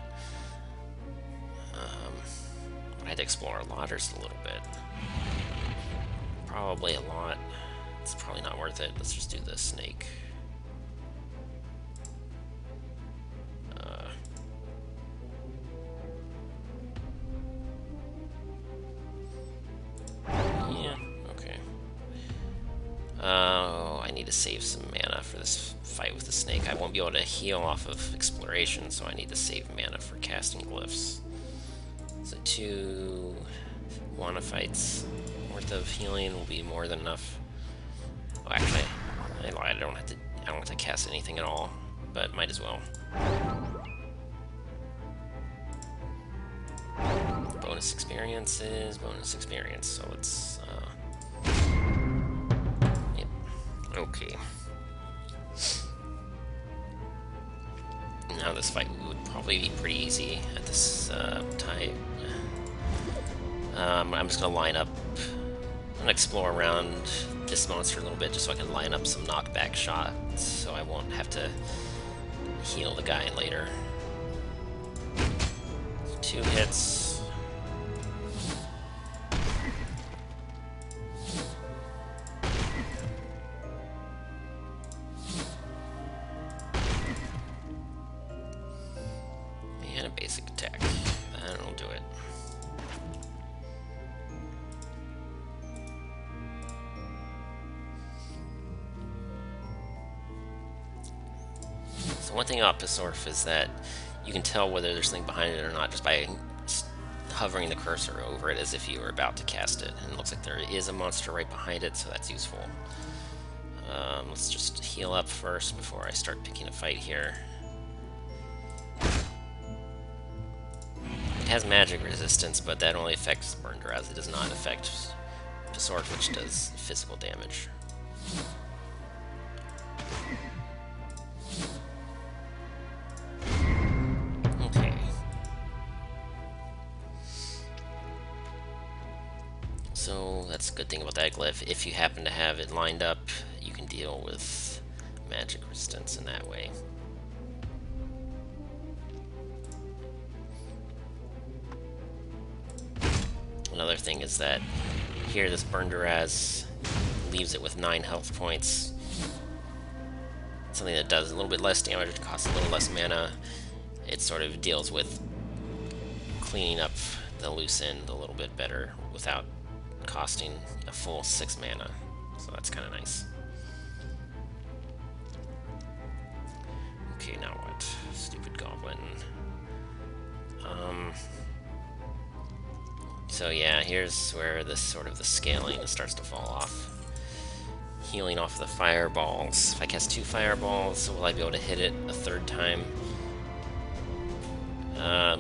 Would I have to explore a lot or just a little bit? Probably a lot. It's probably not worth it. Let's just do the snake. to save some mana for this fight with the snake. I won't be able to heal off of exploration, so I need to save mana for casting glyphs. So 2 Wana fights worth of healing will be more than enough. Oh, actually, I lied. I don't have to cast anything at all, but might as well. Bonus experiences, bonus experience. So let's. Yep. Okay. Now this fight would probably be pretty easy at this time. I'm just gonna line up. I'm gonna explore around this monster a little bit just so I can line up some knockback shots, so I won't have to heal the guy later. 2 hits. And a basic attack. That'll do it. So one thing about Berserker is that you can tell whether there's something behind it or not just by hovering the cursor over it as if you were about to cast it. And it looks like there is a monster right behind it, so that's useful. Let's just heal up first before I start picking a fight here. It has magic resistance, but that only affects Berserker. It does not affect Berserker, which does physical damage. Okay. So that's a good thing about that glyph. If you happen to have it lined up, you can deal with magic resistance in that way. Another thing is that here this Berserker leaves it with 9 health points. Something that does a little bit less damage, it costs a little less mana. It sort of deals with cleaning up the loose end a little bit better without costing a full 6 mana. So that's kind of nice. Okay, now what? Stupid goblin. So yeah, here's where this sort of the scaling starts to fall off. Healing off the fireballs. If I cast 2 fireballs, will I be able to hit it a 3rd time?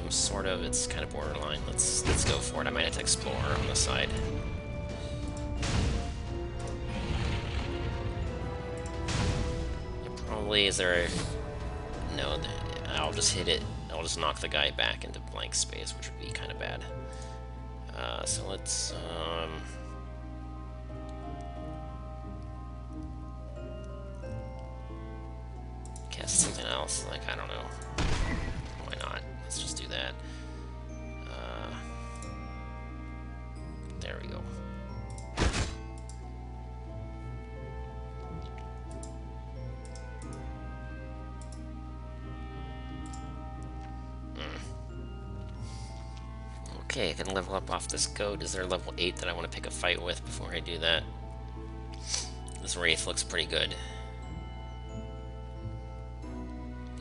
Sort of. It's kind of borderline. Let's go for it. I might have to explore on the side. Probably is there? No. I'll just hit it. I'll just knock the guy back into blank space, which would be kind of bad. So let's, cast something else, like, I don't know. Why not? Let's just do that. There we go. Okay, I can level up off this goat. Is there a level 8 that I want to pick a fight with before I do that? This Wraith looks pretty good.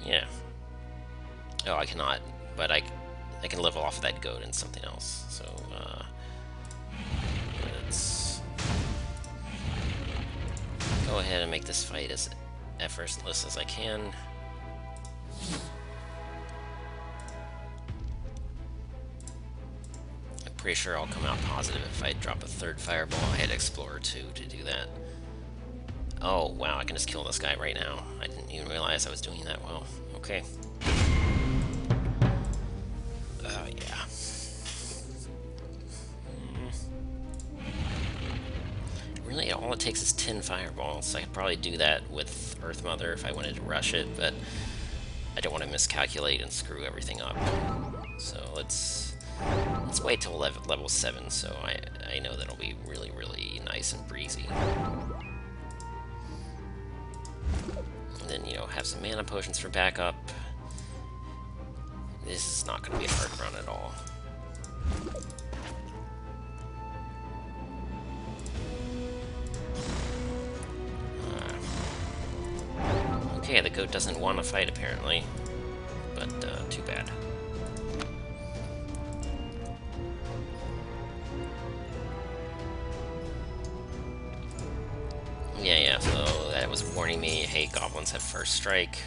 Yeah. Oh, I cannot, but I can level off that goat and something else. So, let's go ahead and make this fight as effortless as I can. Pretty sure I'll come out positive if I drop a 3rd fireball. I had Explorer 2 to do that. Oh, wow, I can just kill this guy right now. I didn't even realize I was doing that well. Okay. Yeah. Really, all it takes is 10 fireballs. I could probably do that with Earth Mother if I wanted to rush it, but I don't want to miscalculate and screw everything up. So let's wait till level 7, so I know that'll be really, really nice and breezy. And then, you know, have some mana potions for backup. This is not going to be a hard run at all. Okay, the goat doesn't want to fight apparently, but too bad. Yeah, so that was warning me, hey, goblins have first strike.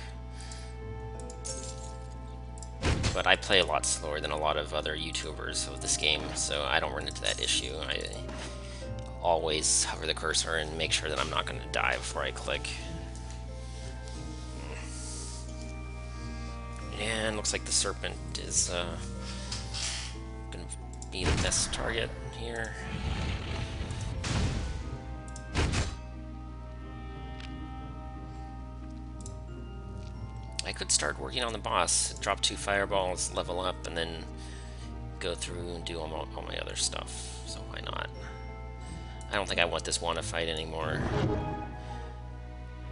But I play a lot slower than a lot of other YouTubers of this game, so I don't run into that issue. I always hover the cursor and make sure that I'm not going to die before I click. And looks like the serpent is going to be the best target here. I could start working on the boss, drop 2 fireballs, level up, and then go through and do all my other stuff. So why not? I don't think I want this Wanna fight anymore.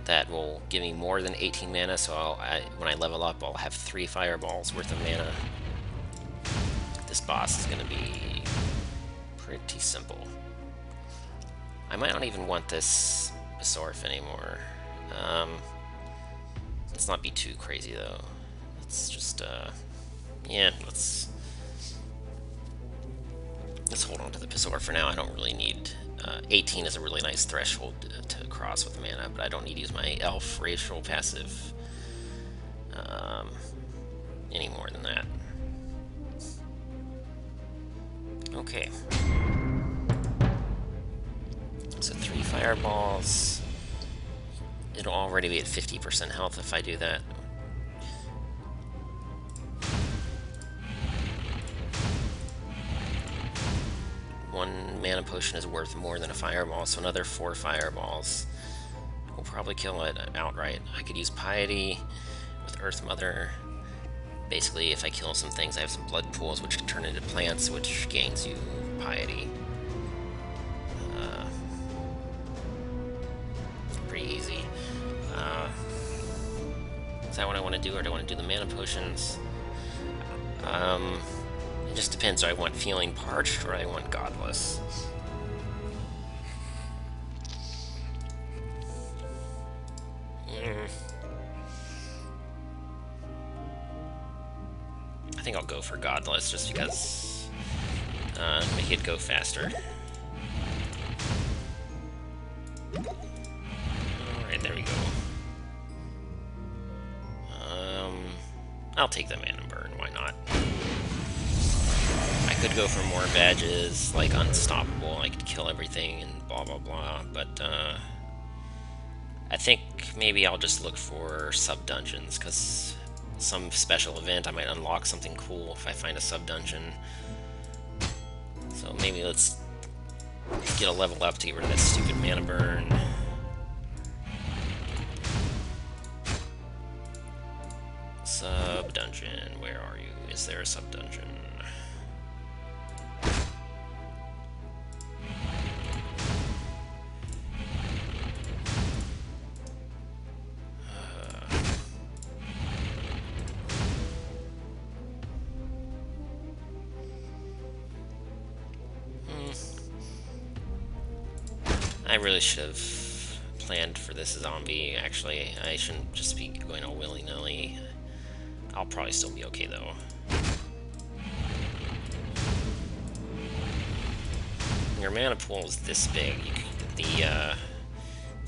That will give me more than 18 mana, so when I level up, I'll have 3 fireballs worth of mana. This boss is going to be pretty simple. I might not even want this Berserker anymore. Let's not be too crazy though. Let's just, yeah, let's hold on to the Berserker for now. I don't really need, 18 is a really nice threshold to cross with mana, but I don't need to use my elf racial passive any more than that. Okay. So 3 fireballs. It'll already be at 50% health if I do that. One mana potion is worth more than a fireball, so another 4 fireballs will probably kill it outright. I could use Piety with Earth Mother. Basically, if I kill some things, I have some blood pools which can turn into plants, which gains you Piety. Pretty easy. Is that what I want to do, or do I want to do the mana potions? It just depends. Do I want Feeling Parched, or I want Godless? I think I'll go for Godless, just because make it go faster. Alright, there we go. I'll take the mana burn, why not? I could go for more badges, like Unstoppable, I could kill everything and blah blah blah, but I think maybe I'll just look for sub-dungeons, because some special event I might unlock something cool if I find a sub-dungeon. So maybe let's get a level up to get rid of that stupid mana burn. Sub-dungeon, where are you? Is there a sub-dungeon? I really should have planned for this zombie, actually. I shouldn't just be going all willy-nilly. I'll probably still be okay, though. When your mana pool is this big, the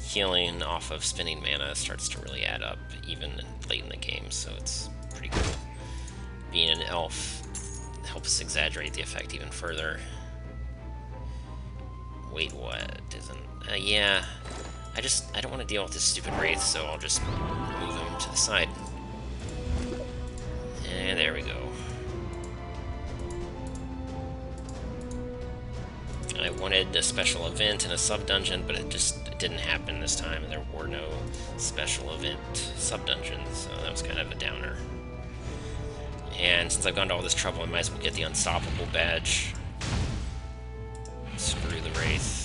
healing off of spending mana starts to really add up, even late in the game, so it's pretty cool. Being an elf helps exaggerate the effect even further. Wait, what? Yeah. I don't want to deal with this stupid wraith, so I'll just move him to the side. And there we go. I wanted a special event and a sub-dungeon, but it didn't happen this time. There were no special event sub-dungeons, so that was kind of a downer. And since I've gone to all this trouble, I might as well get the Unstoppable badge. Screw the wraith.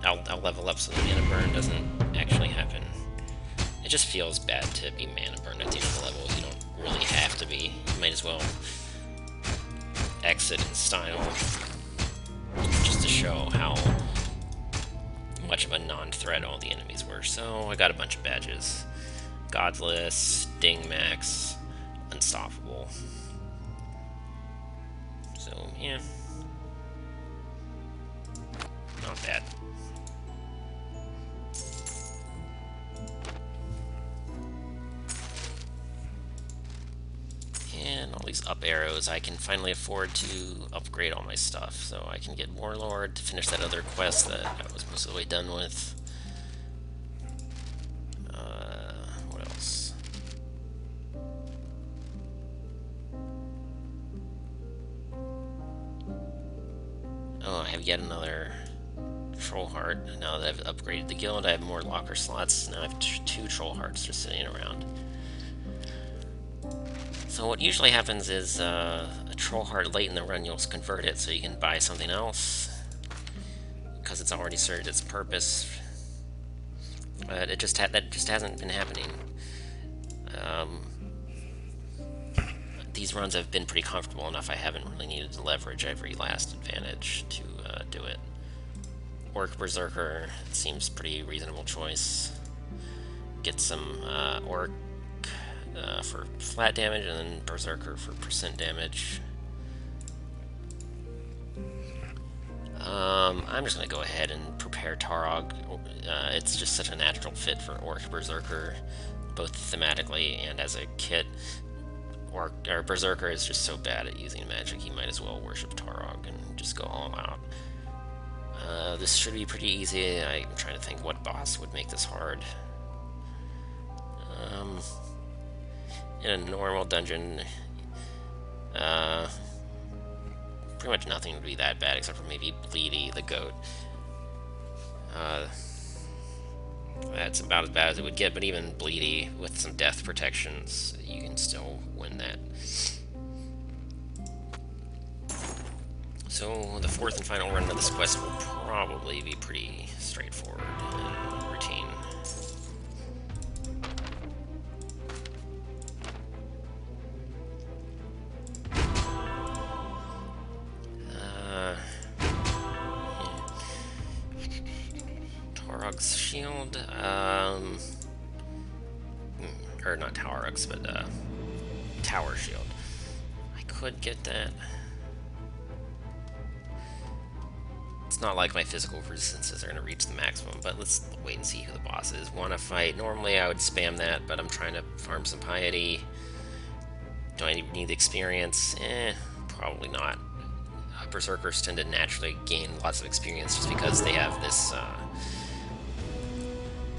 I'll level up so the mana burn doesn't actually happen. It just feels bad to be mana burned at the end of the level. You don't really have to be. You might as well exit in style, just to show how much of a non-threat all the enemies were. So I got a bunch of badges. Godless, Ding Max, Unstoppable. So, yeah. Not bad. And all these up arrows, I can finally afford to upgrade all my stuff. So I can get Warlord to finish that other quest that I was most of the way done with. What else? Oh, I have yet another Troll Heart. Now that I've upgraded the guild, I have more locker slots. Now I have 2 Troll Hearts just sitting around. So what usually happens is a Troll Heart late in the run, you'll convert it so you can buy something else because it's already served its purpose. But that just hasn't been happening. These runs have been pretty comfortable enough. I haven't really needed to leverage every last advantage to do it. Orc Berserker seems pretty reasonable choice. Get some Orc for flat damage, and then Berserker for percent damage. I'm just going to go ahead and prepare Taurog. It's just such a natural fit for Orc Berserker, both thematically and as a kit. Berserker is just so bad at using magic, he might as well worship Taurog and just go all out. This should be pretty easy. I'm trying to think what boss would make this hard. In a normal dungeon, pretty much nothing would be that bad except for maybe Bleedy the goat. That's about as bad as it would get, but even Bleedy with some death protections, you can still win that. So the 4th and final run of this quest will probably be pretty straightforward and routine. Taurog's shield, or not Taurog's, but Tower shield. I could get that. It's not like my physical resistances are going to reach the maximum, but let's wait and see who the boss is. Want to fight? Normally I would spam that, but I'm trying to farm some piety. Do I need the experience? Probably not. Berserkers tend to naturally gain lots of experience just because they have this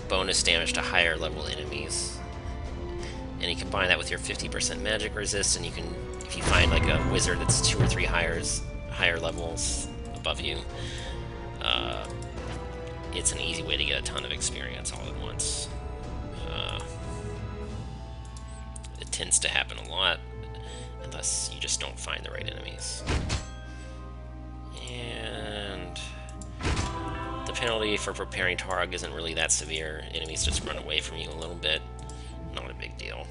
bonus damage to higher level enemies. And you combine that with your 50% magic resist, and you can, if you find like a wizard that's 2 or 3 higher levels above you, it's an easy way to get a ton of experience all at once. It tends to happen a lot, unless you just don't find the right enemies. And the penalty for preparing Taurog isn't really that severe. Enemies just run away from you a little bit. Not a big deal.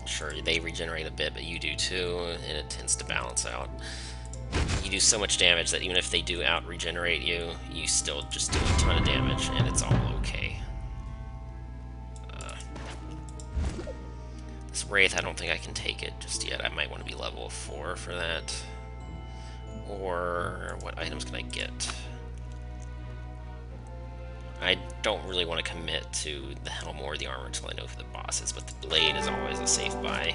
Sure, they regenerate a bit, but you do too, and it tends to balance out. You do so much damage that even if they do out-regenerate you, you still just do a ton of damage, and it's all okay. This Wraith, I don't think I can take it just yet. I might want to be level 4 for that. Or what items can I get? I don't really want to commit to the helm or the armor until I know who the boss is, but the blade is always a safe buy.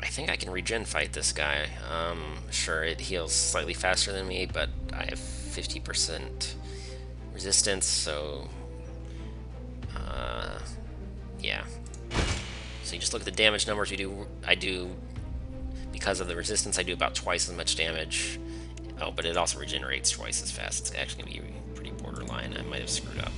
I think I can regen fight this guy. Sure, it heals slightly faster than me, but I have 50% resistance, so yeah. So you just look at the damage numbers. I do, because of the resistance, I do about twice as much damage. Oh, but it also regenerates twice as fast. It's actually going to be pretty borderline. I might have screwed up.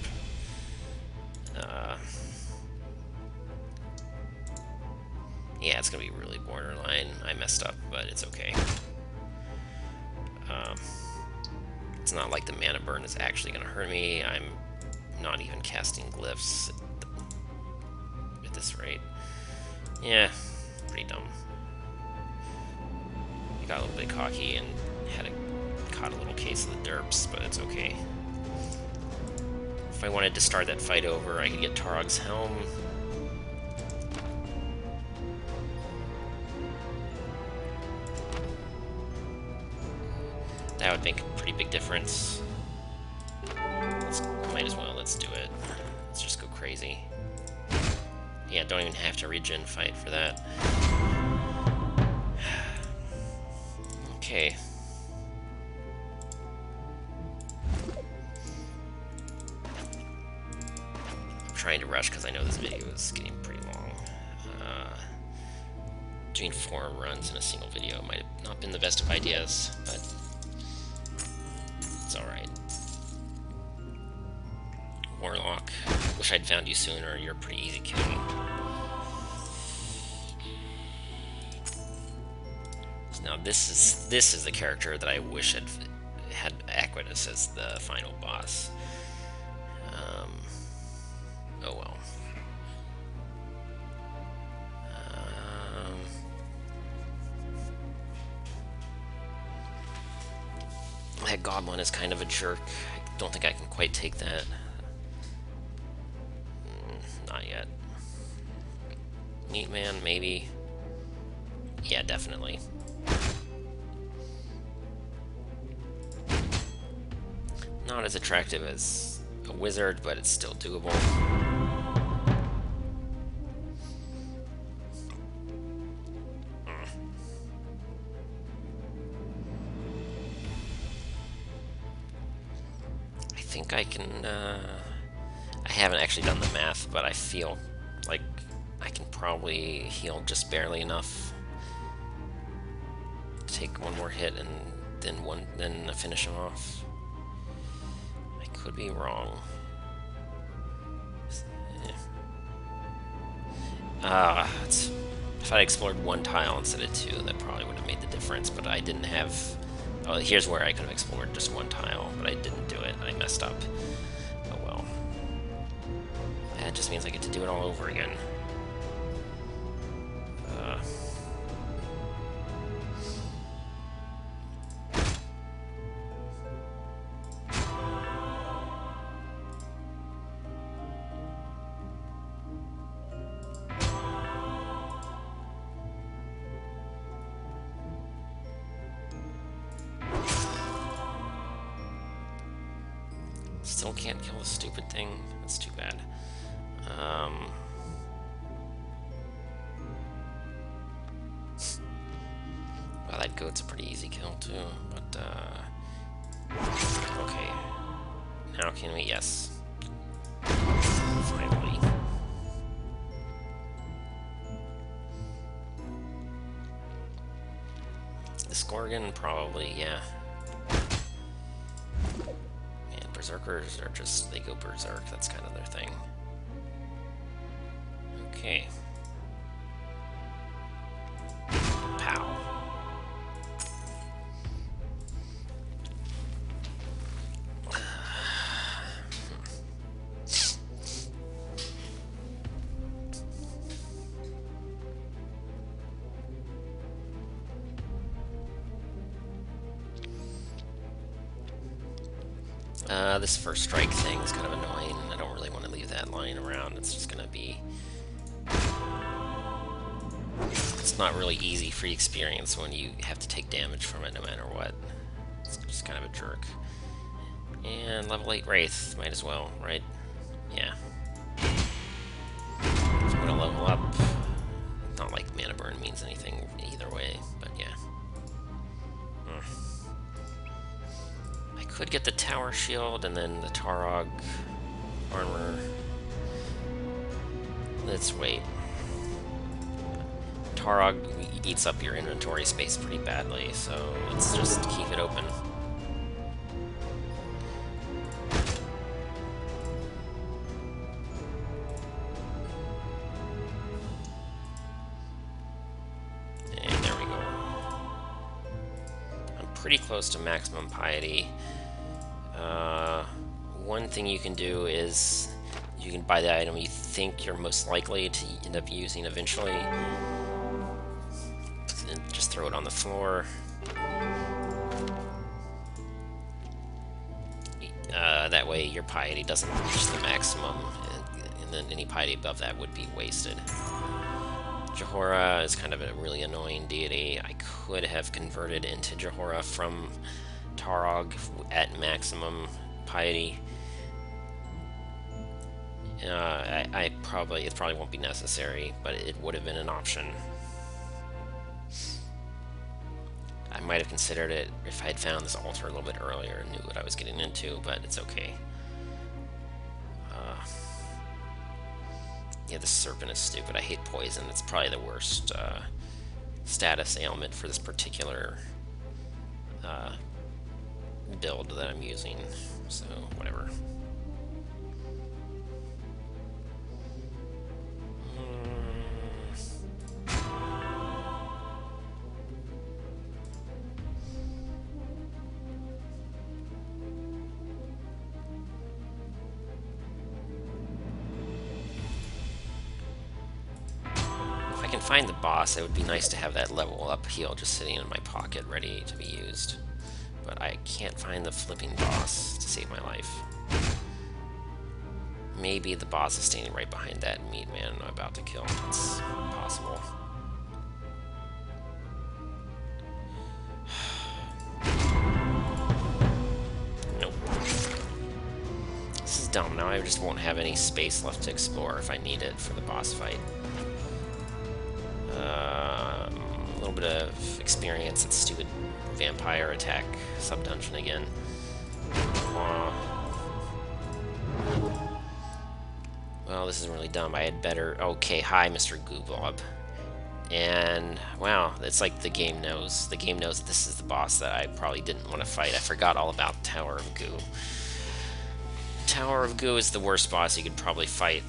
Yeah, it's going to be really borderline. I messed up, but it's okay. It's not like the mana burn is actually going to hurt me. I'm not even casting glyphs at this rate. Yeah, pretty dumb. I got a little bit cocky and caught a little case of the derps, but it's okay. If I wanted to start that fight over, I could get Taurog's Helm. That would make a pretty big difference. Might as well, let's do it. Let's just go crazy. Yeah, don't even have to regen fight for that. Okay. I'm trying to rush because I know this video is getting pretty long. Doing 4 runs in a single video might have not been the best of ideas, but it's alright. Warlock. Wish I'd found you sooner. You're pretty easy killing. So now this is the character that I wish had Aquitus as the final boss. Oh well. That goblin is kind of a jerk. I don't think I can quite take that. Not yet. Meat Man, maybe. Yeah, definitely. Not as attractive as a wizard, but it's still doable. I think I can, I haven't actually done the math, but I feel like I can probably heal just barely enough to take one more hit and then finish him off. I could be wrong. If I'd explored 1 tile instead of 2, that probably would have made the difference, but I didn't have... Oh, here's where I could have explored just 1 tile, but I didn't do it. I messed up. Oh well. That just means I get to do it all over again. Still can't kill the stupid thing. That's too bad. Well, that goat's a pretty easy kill too, but okay. Now can we? Yes. Finally. The Scorgon, probably, yeah. Berserkers are just, they go berserk, that's kind of their thing. Okay. Pow. This first strike thing is kind of annoying. I don't really want to leave that lying around. It's just going to be... It's not really easy free experience when you have to take damage from it no matter what. It's just kind of a jerk. And level 8 Wraith, might as well, right? Yeah. If I'm going to level up, not like mana burn means anything either way, but yeah. Could get the tower shield and then the Taurog armor. Let's wait. Taurog eats up your inventory space pretty badly, so let's just keep it open. And there we go. I'm pretty close to maximum piety. one thing you can do is you can buy the item you think you're most likely to end up using eventually, and just throw it on the floor. That way your piety doesn't reach the maximum, and then any piety above that would be wasted. Jahora is kind of a really annoying deity. I could have converted into Jahora from Taurog at maximum piety. It probably won't be necessary, but it would have been an option. I might have considered it if I had found this altar a little bit earlier and knew what I was getting into, but it's okay. Yeah, this serpent is stupid. I hate poison. It's probably the worst status ailment for this particular build that I'm using, so whatever. If I can find the boss, it would be nice to have that level up heal just sitting in my pocket ready to be used. But I can't find the flipping boss to save my life. Maybe the boss is standing right behind that meat man I'm about to kill. It's possible. Nope. This is dumb. Now I just won't have any space left to explore if I need it for the boss fight. A little bit of experience at stupid vampire attack sub-dungeon again. Well, this is really dumb. I had better... Okay, hi, Mr. Goobob. And, wow, it's like the game knows. The game knows that this is the boss that I probably didn't want to fight. I forgot all about Tower of Goo. Tower of Goo is the worst boss you could probably fight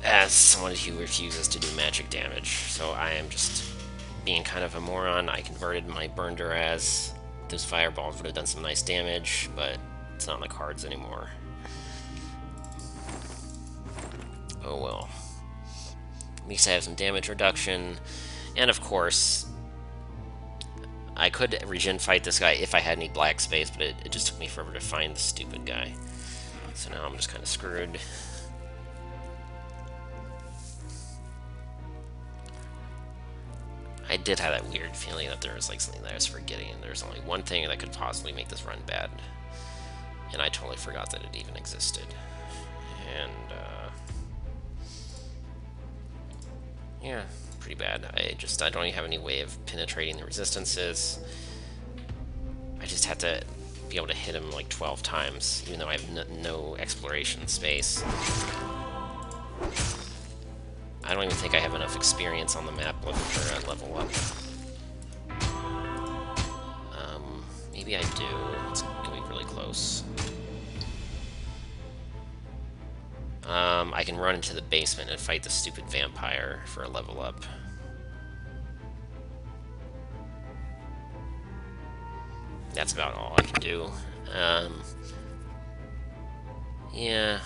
as someone who refuses to do magic damage. So I am just being kind of a moron. I converted my Burnder as... Those fireballs would have done some nice damage, but it's not in the cards anymore. Oh well. At least I have some damage reduction. And of course, I could regen fight this guy if I had any black space, but it just took me forever to find the stupid guy. So now I'm just kind of screwed. I did have that weird feeling that there was like something that I was forgetting, and there's only one thing that could possibly make this run bad. And I totally forgot that it even existed. And, yeah, pretty bad. I don't even have any way of penetrating the resistances. I just have to be able to hit him like 12 times, even though I have no exploration space. I don't even think I have enough experience on the map for a level up. Maybe I do. It's getting really close. I can run into the basement and fight the stupid vampire for a level up. That's about all I can do. Yeah.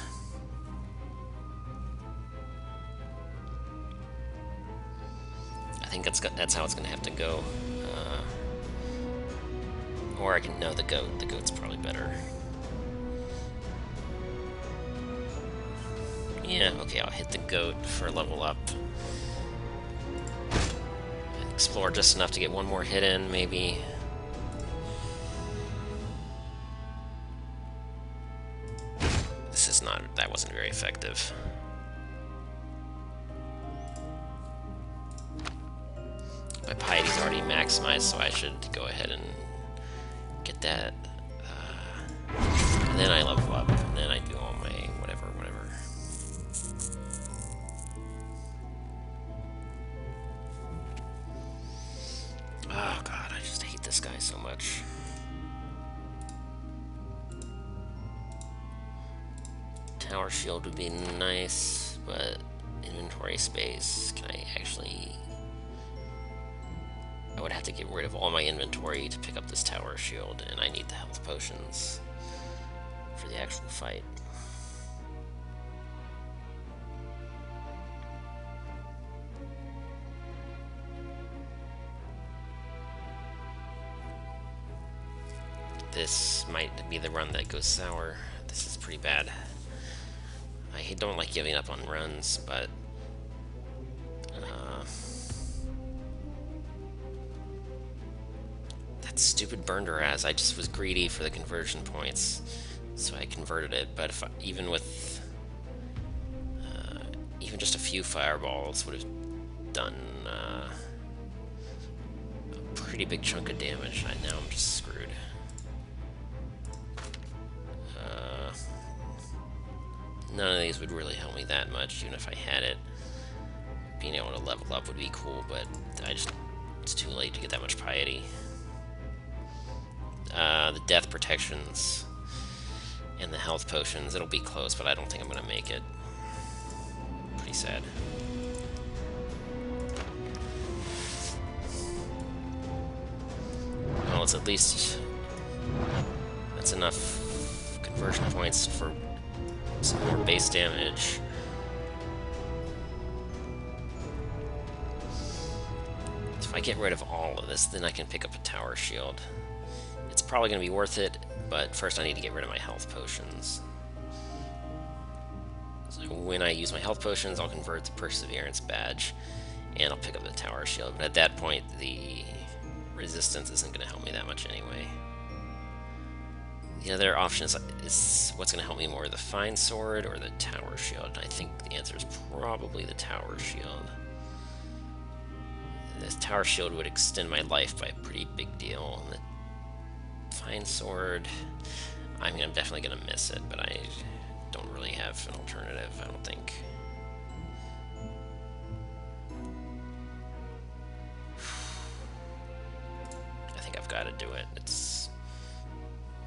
I think that's how it's gonna have to go. Or I can... No, the goat. The goat's probably better. Yeah, okay, I'll hit the goat for a level up. Explore just enough to get one more hit in, maybe. This is not... That wasn't very effective. My piety's already maximized, so I should go ahead and get that. And then I level up, and then I do all my whatever. Oh god, I just hate this guy so much. Tower shield would be nice, but inventory space, can I actually... I would have to get rid of all my inventory to pick up this tower shield, and I need the health potions for the actual fight. this might be the run that goes sour. This is pretty bad. I don't like giving up on runs, but that stupid Berserker, I just was greedy for the conversion points, so I converted it. But if even with even just a few fireballs would have done a pretty big chunk of damage. Now I'm just screwed. None of these would really help me that much, even if I had it. Being able to level up would be cool, but it's too late to get that much piety. The death protections and the health potions, it'll be close, but I don't think I'm going to make it. Pretty sad. Well, it's at least... that's enough conversion points for some more base damage. If I get rid of all of this, then I can pick up a tower shield. It's probably going to be worth it, but first I need to get rid of my health potions. So when I use my health potions, I'll convert the Perseverance badge, and I'll pick up the tower shield. But at that point, the resistance isn't going to help me that much anyway. The other option is what's going to help me more, the Fine Sword or the Tower Shield? I think the answer is probably the Tower Shield. This Tower Shield would extend my life by a pretty big deal. And the Fine Sword, I'm definitely going to miss it, but I don't really have an alternative, I don't think. I think I've got to do it. It's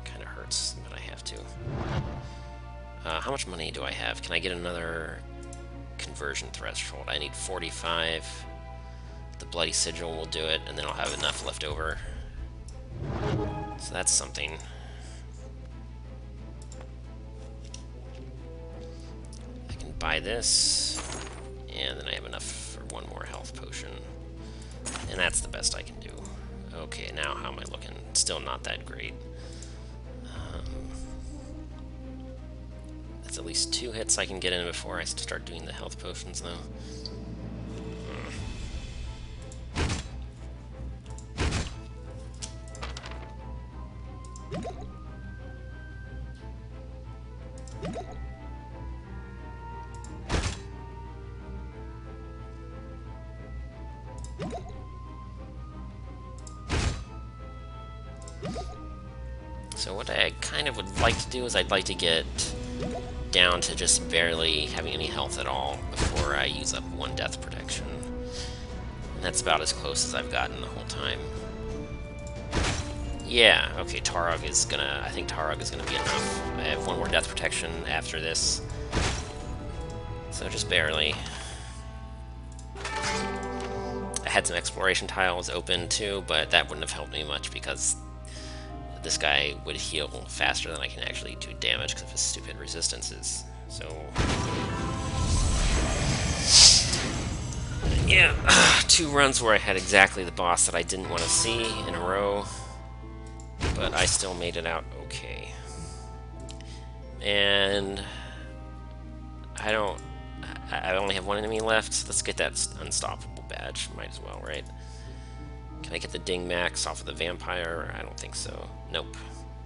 kind of hurts, but I have to. How much money do I have? Can I get another conversion threshold? I need 45. The Bloody Sigil will do it, and then I'll have enough left over. So that's something. I can buy this, and then I have enough for one more health potion. And that's the best I can do. Okay, now how am I looking? Still not that great. That's at least 2 hits I can get in before I start doing the health potions, though. So what I kind of would like to do is I'd like to get down to just barely having any health at all before I use up 1 death protection. And that's about as close as I've gotten the whole time. Yeah, okay, Taurog is gonna... I think Taurog is gonna be enough. I have 1 more death protection after this. So just barely. I had some exploration tiles open too, but that wouldn't have helped me much because this guy would heal faster than I can actually do damage because of his stupid resistances. So yeah, 2 runs where I had exactly the boss that I didn't want to see in a row, but I still made it out okay. And I only have 1 enemy left. Let's get that unstoppable badge. Might as well, right? Can I get the Ding Max off of the Vampire? I don't think so. Nope.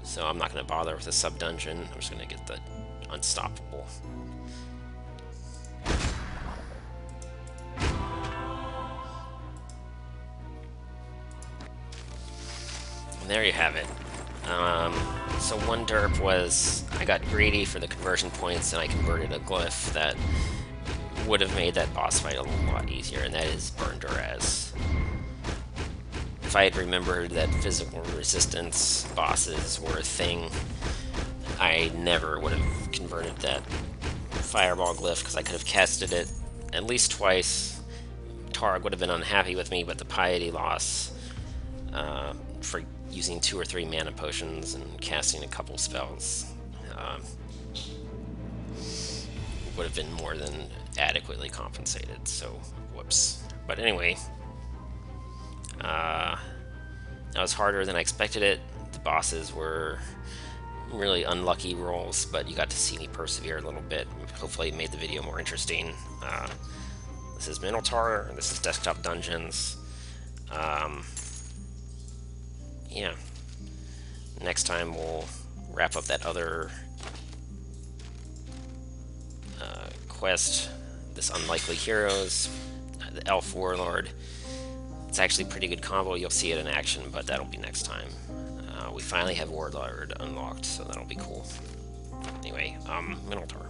So I'm not going to bother with the sub-dungeon. I'm just going to get the Unstoppable. And there you have it. So one derp was, I got greedy for the conversion points and I converted a glyph that would have made that boss fight a lot easier, and that is Burn Duraz. If I had remembered that physical resistance bosses were a thing, I never would have converted that fireball glyph because I could have casted it at least twice. Taurog would have been unhappy with me, but the piety loss for using 2 or 3 mana potions and casting a couple spells would have been more than adequately compensated, so whoops. But anyway, that was harder than I expected it. The bosses were really unlucky rolls, but you got to see me persevere a little bit. Hopefully, it made the video more interesting. This is MTaur. This is Desktop Dungeons. Yeah. Next time we'll wrap up that other quest. This Unlikely Heroes, the Elf Warlord. It's actually a pretty good combo. You'll see it in action, but that'll be next time. We finally have Warlord unlocked, so that'll be cool. Anyway, MTaur.